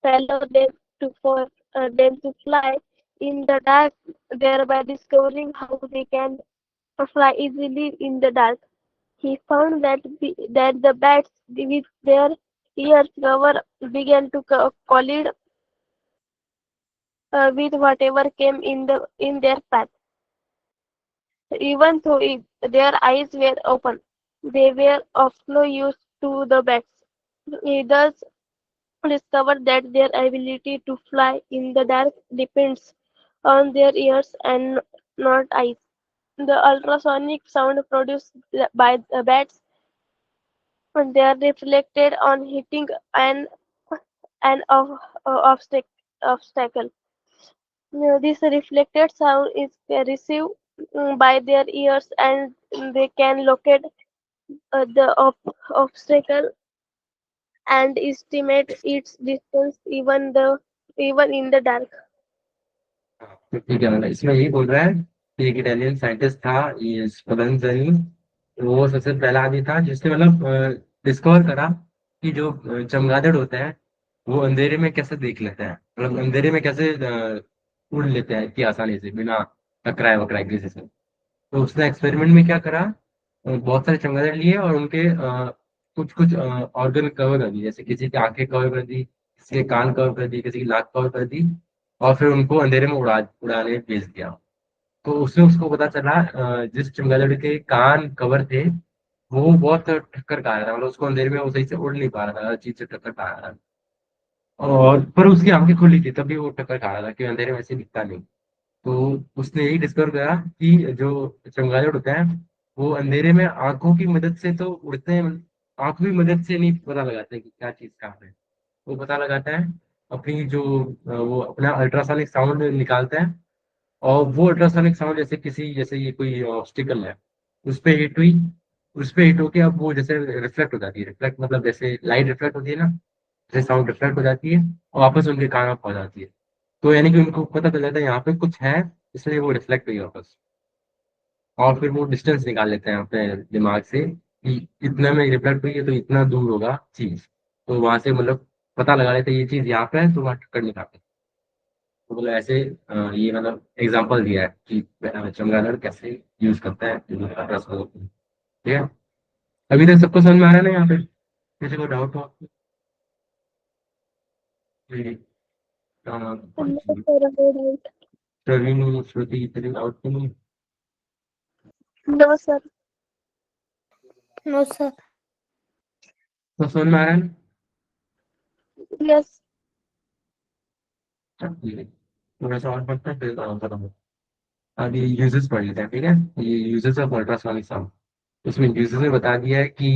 allow them to fly in the dark, thereby discovering how they can fly easily in the dark. He found that the bats with their ears covered began to collide with whatever came in their path. Even though their eyes were open, they were of no use to the bats. He thus discovered that their ability to fly in the dark depends on their ears and not eyes. The ultrasonic sound produced by the bats, and they are reflected on hitting an obstacle. This reflected sound is received by their ears, and they can locate the obstacle and estimate its distance even in the dark. हाँ, तो ठीक है, मतलब इसमें यही बोल रहा है कि एक इटालियन साइंटिस्ट था, ये स्पलेंज़नी। वो सबसे पहला आदमी था जिसने मतलब डिस्कवर करा कि जो चमगादड़ होते हैं वो अंधेरे में कैसे देख लेते हैं, मतलब अंधेरे में कैसे उड़ लेते हैं इतनी आसानी से बिना टकराए वकराए किसी से। तो उसने एक्सपेरिमेंट में क्या करा, बहुत सारे चमगादड़ लिए और उनके कुछ कुछ ऑर्गन कवर कर दिए, जैसे किसी की आंखें कवर कर दी, किसी के कान कवर कर दिए, किसी की नाक कवर कर दी, और फिर उनको अंधेरे में उड़ाने भेज दिया। तो उससे उसको पता चला जिस चमगादड़ के कान कवर थे वो बहुत टक्कर खा रहा था, मतलब उसको अंधेरे में वो सही से उड़ नहीं पा रहा था, हर चीज से टक्कर खा रहा था। और पर उसकी आंखें खुली थी तब भी वो टक्कर खा रहा था कि अंधेरे में ऐसे दिखता नहीं। तो उसने यही डिस्कवर करा कि जो चमगादड़ होते हैं वो अंधेरे में आंखों की मदद से तो उड़ते हैं, आंखों की मदद से नहीं पता लगाते कि क्या चीज कहाँ है। वो पता लगाता है अपनी जो वो अपना अल्ट्रासोनिक साउंड निकालता है, और वो अल्ट्रासोनिक साउंड जैसे किसी, जैसे ये कोई ऑब्स्टिकल है उस पे हिट हुई, उस पे हिट होके अब वो जैसे रिफ्लेक्ट हो जाती है, रिफ्लेक्ट मतलब जैसे लाइट रिफ्लेक्ट होती है ना, जैसे साउंड रिफ्लेक्ट हो जाती है और वापस उनके कान में पहुंच जाती है। तो यानी कि उनको पता चल जाता है यहाँ पे कुछ है, इसलिए वो रिफ्लेक्ट हुई वापस। और फिर वो डिस्टेंस निकाल लेते हैं अपने दिमाग से कि इतना में रिफ्लेक्ट हुई है तो इतना दूर होगा चीज। तो वहां से मतलब पता लगा लेते हैं ये चीज यहाँ पे है तो वहाँ टक्कर नहीं खाते। तो मतलब ऐसे ये मतलब एग्जांपल दिया है कि चमगादड़ कैसे यूज करता है रस को। ठीक है, अभी तक सबको समझ में आ रहा है ना यहाँ पे, किसी को डाउट हो? जी, No, sir, no doubt. Praveen, श्रुति, तेरे डाउट तो नहीं? No, sir. No, sir. तो समझ में आ रहा है ना? Yes. ठीक है, थोड़ा सा और पढ़ते हैं फिर बताऊंगा। अब ये यूजेस पढ़ लेते हैं, ठीक है। ये यूजेस ऑफ अल्ट्रासोनिक साउंड, इसमें यूजेस में बता दिया है कि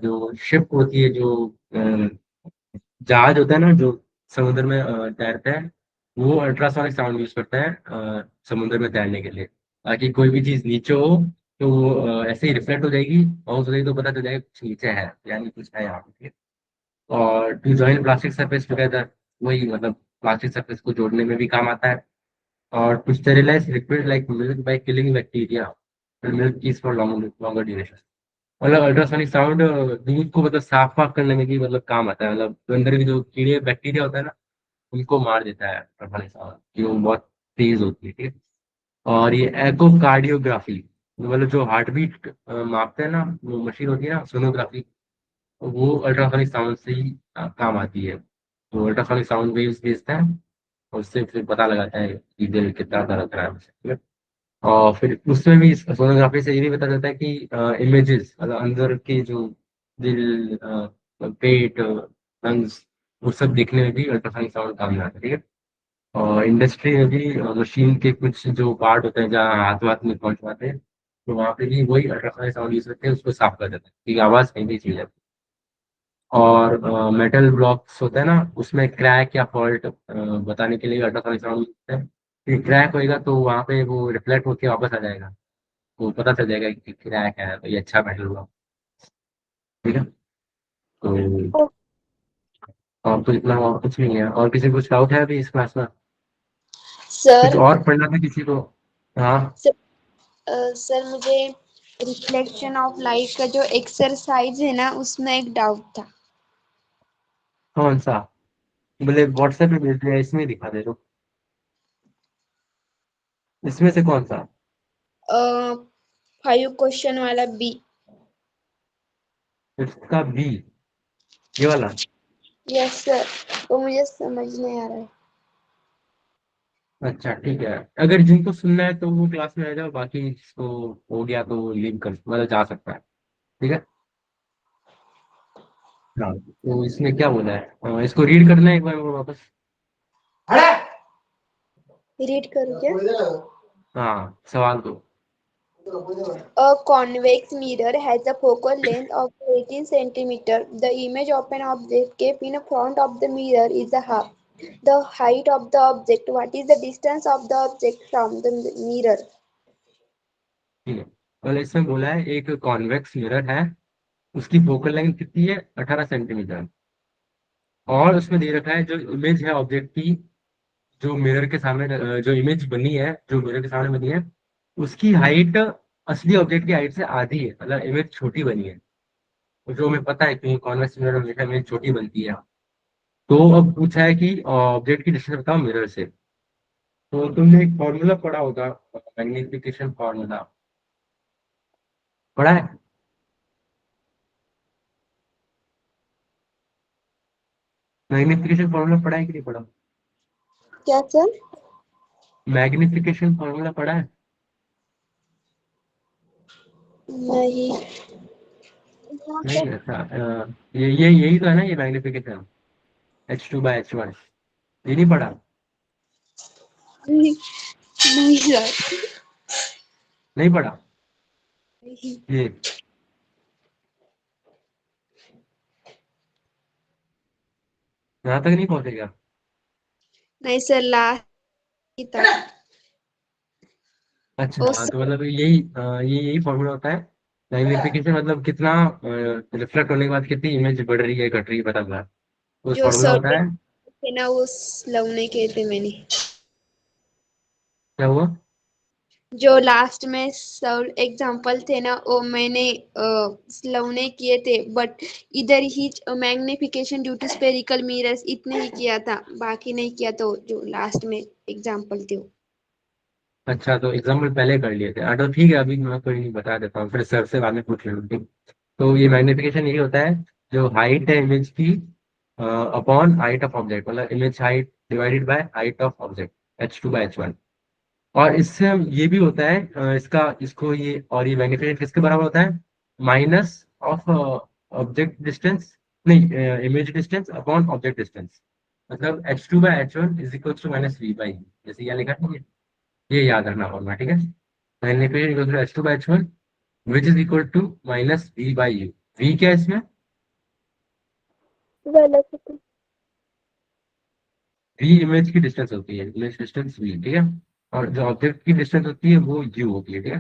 जो शिप होती है, जो जहाज होता है ना जो समुद्र में तैरता है, वो अल्ट्रासोनिक साउंड यूज करता है समुद्र में तैरने के लिए, ताकि कोई भी चीज नीचे हो तो वो ऐसे ही रिफ्लेक्ट हो जाएगी और उसे तो पता चल जाएगा कुछ नीचे है, यानी कुछ है यहाँ पे, ठीक है। और to join plastic surface together, वही मतलब प्लास्टिक सरफेस को जोड़ने में भी काम आता है। और to sterilise liquid like milk by killing bacteria, milk keeps for longer duration. मतलब अल्ट्रासोनिक साउंड दूध को मतलब साफ साफ करने में भी मतलब काम आता है, मतलब तो अंदर के जो कीड़े बैक्टीरिया होता है ना उनको मार देता है अल्ट्रासोनिक साउंड, कि वो बहुत तेज होती है, ठीक है। और ये एकोकार्डियोग्राफी, मतलब जो हार्ट बीट मापते हैं ना, वो मशीन होती है ना सोनोग्राफी, वो अल्ट्रासोनिक साउंड से ही काम आती है। तो अल्ट्रासोनिक साउंड वेव्स भेजता है और उससे फिर पता लगाता है कि दिल कितना धड़क रहा है, ठीक है। और फिर उसमें भी सोनोग्राफी से ये भी पता चलता है कि इमेजेस मतलब अंदर के जो दिल, पेट, लंग्स, वो सब देखने में भी अल्ट्रासाउंड साउंड काम में आता है, ठीक है। और इंडस्ट्री में भी मशीन के कुछ जो पार्ट होते हैं जहाँ हाथ वाथ में पहुंच पाते हैं, तो वहाँ पे भी वही अल्ट्रासाउंड साउंड यूज करते हैं, उसको साफ कर देते हैं कि आवाज कहीं भी चली जाती है। और मेटल ब्लॉक्स होता है ना, उसमें क्रैक या फॉल्ट बताने के लिए अल्ट्रासाउंड साउंड यूज करते हैं। फिर क्रैक होएगा तो वहाँ पे वो रिफ्लेक्ट होकर वापस आ जाएगा, तो पता चल जाएगा कि क्रैक है, तो ये अच्छा मेटल हुआ, ठीक है। तो Oh, और तो इतना और कुछ नहीं है, और किसी को कुछ डाउट है अभी इस क्लास में? कुछ सर और पढ़ना था किसी को? हाँ। सर, सर मुझे रिफ्लेक्शन ऑफ लाइट का जो एक्सरसाइज है ना, उसमें एक डाउट था। कौन सा? बोले व्हाट्सएप पे भेज दिया, इसमें दिखा दे दो। इसमें से कौन सा? 5 क्वेश्चन वाला बी। इसका बी, ये वाला। यस सर, वो मुझे समझ नहीं आ रहा है। अच्छा ठीक है, अगर जिनको सुनना है तो वो क्लास में आ जाओ, बाकी जिसको हो गया तो लीव कर मतलब जा सकता है। ठीक है। हाँ तो इसमें क्या बोला है, इसको रीड करना है एक बार वो वापस। रीड करूँ क्या? हाँ सवाल दो। A convex mirror has a focal length of 18 centimeter. The image of an object kept in front of the mirror is a half the height of the object. What is the distance of the object from the mirror? ठीक है, पहले इसमें बोला है एक कॉन्वेक्स मिरर है, उसकी फोकल लेंथ कितनी है, 18 सेंटीमीटर। और उसमें दे रखा है जो इमेज है ऑब्जेक्ट की, जो मिरर के सामने जो इमेज बनी है, जो मिरर के सामने बनी है, उसकी हाइट असली ऑब्जेक्ट की हाइट से आधी है, मतलब इमेज छोटी बनी है। तो जो हमें पता है कि कॉन्वेक्स मिरर में हमेशा इमेज छोटी बनती है। तो अब पूछा है कि ऑब्जेक्ट की डिस्टेंस बताओ मिरर से। तो तुमने एक फॉर्मूला पढ़ा होगा, मैग्निफिकेशन फॉर्मूला पढ़ा है? मैग्निफिकेशन फॉर्मूला पढ़ा है कि नहीं पढ़ा? क्या सर? मैग्निफिकेशन फॉर्मूला पढ़ा है? नहीं। नहीं अच्छा, ये यही तो है ना, ये मैग्निफिकेशन, H2/H1, ये नहीं पढ़ा? नहीं सर। नहीं पढ़ा नहीं। ये? यहाँ तक नहीं पहुंचेगा? नहीं सर, लास्ट की था। अच्छा ओ हाँ, तो सर, मतलब ये यही फॉर्मूला होता है। मैग्निफिकेशन मतलब कितना रिफ्लेक्ट होने के बाद कितनी इमेज बढ़ रही है घट रही है पता चला, तो जो फॉर्मूला सर होता है। थे ना, वो लव नहीं किए थे मैंने। क्या हुआ? जो लास्ट में सब एग्जाम्पल थे ना, वो मैंने स्लव नहीं किए थे, बट इधर ही magnification due to spherical mirrors इतने ही किया था, बाकी नहीं किया। तो जो लास्ट में एग्जाम्पल थे वो। अच्छा तो एग्जाम्पल पहले कर लिए थे, तो ठीक है, अभी मैं कोई नहीं बता देता हूँ, फिर सर से बाद में पूछ लेंगे। तो ये मैग्निफिकेशन यही होता है, जो हाइट है इमेज की अपॉन हाइट ऑफ ऑब्जेक्ट, मतलब image height divided by height of object, H2/H1। और इससे हम ये भी होता है इसका इसको ये, और ये मैग्निफिकेशन किसके बराबर होता है, माइनस ऑफ ऑब्जेक्ट डिस्टेंस, नहीं image distance upon object distance. मतलब H2/H1 is equal to -V/, जैसे यहाँ लिखा है, ये याद रखना होगा। ठीक है, magnification equal to H2/H1 which is equal to -V/U। V क्या है इसमें? वेलोसिटी। V इमेज की डिस्टेंस होती है, इमेज डिस्टेंस V, ठीक है। और जो ऑब्जेक्ट की डिस्टेंस होती है वो U होती है, ठीक है।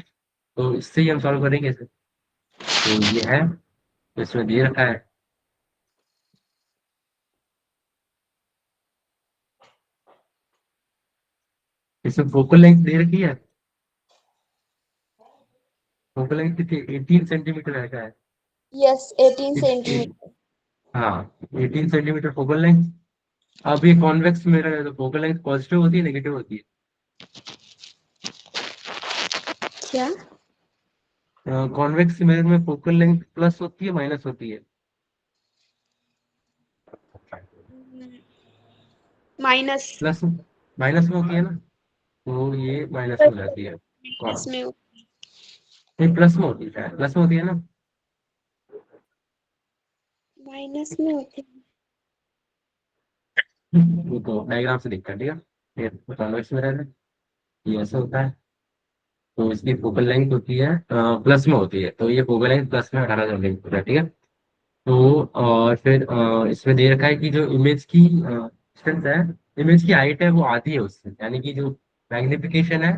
तो इससे ही हम सॉल्व करेंगे इसे। तो ये है, तो इसमें दिए रखा है। इसमें फोकल लेंथ दे रखी है, फोकल लेंथ कितनी, 18 सेंटीमीटर रहता है। यस, 18 ए- ए- सेंटीमीटर हाँ, 18 सेंटीमीटर फोकल लेंथ। अब ये कॉन्वेक्स मिरर है तो फोकल लेंथ पॉजिटिव होती है नेगेटिव होती क्या? है? कॉन्वेक्स मिरर में फोकल लेंथ प्लस होती है माइनस होती है? माइनस। प्लस, माइनस में होती है ना, तो ये माइनस में हो जाती है। माइनस में। नहीं प्लस में होती है, प्लस में होती है ना। माइनस में होती वो तो डायग्राम से दिखता है, ठीक है। ये कॉन्वेक्स मिरर है, ये ऐसा होता है। तो इसकी फोकल लेंथ होती है प्लस में होती है, तो ये फोकल लेंथ प्लस में 18 सेंटीमीटर है, ठीक है। तो और फिर इसमें दे रखा है कि जो इमेज की डिस्टेंस है, इमेज की हाइट है वो आधी है उससे, यानी कि जो मैग्निफिकेशन है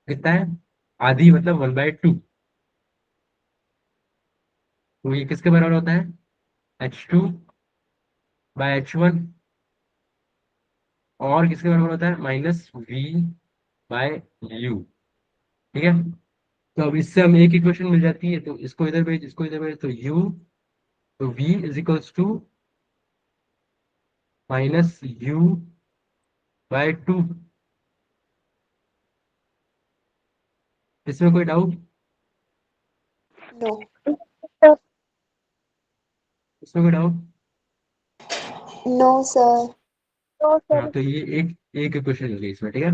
कितना है, आधी मतलब 1/2। तो ये किसके बराबर होता है, H2/H1, और किसके बराबर होता है, -V/U, ठीक है। तो अब इससे हमें एक इक्वेशन मिल जाती है, तो इसको इधर भेज, इसको इधर भेज, तो u, तो v is equals to minus u by 2। इसमें कोई डाउट? नो। इसमें कोई डाउट? No sir. तो हाँ, सर तो ये एक एक इक्वेशन होगी इसमें, ठीक है।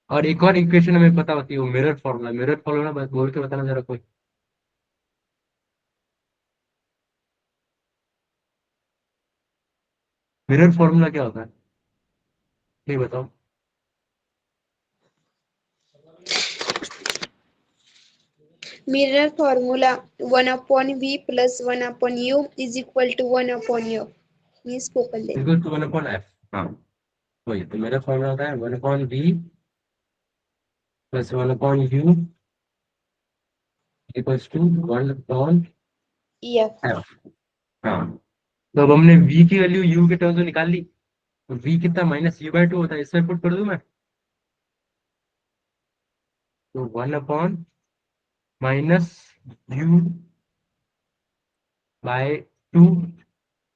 और एक और इक्वेशन हमें पता होती है, वो मिरर फॉर्मूला। मिरर फॉर्मूला बस बोल के बताना जरा कोई। मिरर फॉर्मूला क्या होता है, ये बताओ। Mirror formula 1/v plus 1/u is equal to 1/f। मी स्पोकन ले। Equal to 1/f। हाँ, वही तो मेरा फॉर्मूला होता है, 1/v plus 1/u equals to 1/f। Yes. हाँ, तो अब हमने v की वैल्यू u के टर्म्स में निकाल ली, तो v कितना -u/2 होता है, इसमें पुट कर दूं मैं। तो 1/-u/2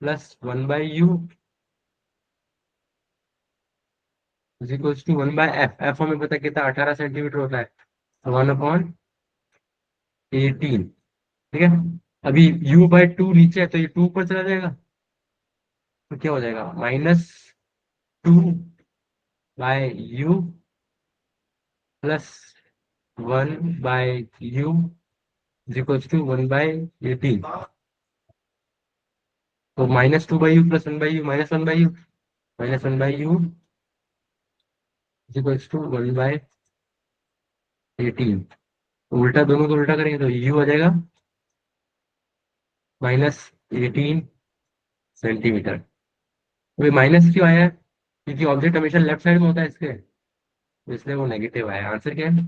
plus 1/u is equals to 1/f। f हमें पता है कितना 18 सेंटीमीटर होता है, तो 1/18। ठीक है। अभी u/2 नीचे है, तो ये 2 ऊपर चला जाएगा, तो क्या हो जाएगा -2/u plus 1/u is equals to 1/18। तो -2/u plus 1/u -1/u is equals to 1/18। उल्टा, दोनों को उल्टा करेंगे तो u आ जाएगा -18 सेंटीमीटर। अभी माइनस क्यों आया है, क्योंकि ऑब्जेक्ट हमेशा लेफ्ट साइड में होता है इसके, तो इसलिए वो नेगेटिव आया। आंसर क्या है?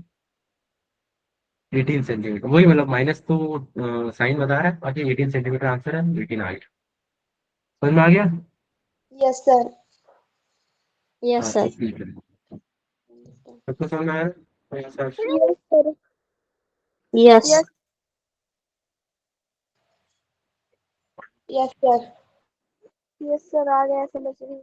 18 सेंटीमीटर। वही मतलब माइनस तो साइन बता रहा है, बाकी 18 सेंटीमीटर आंसर है, 18 हाइट। समझ में आ गया? Yes sir. हाँ, यस तो सर। ठीक है। सबको समझ में आया? तो answer yes sir. Yes. Yes yes sir. Yes sir, आ गया समझ में।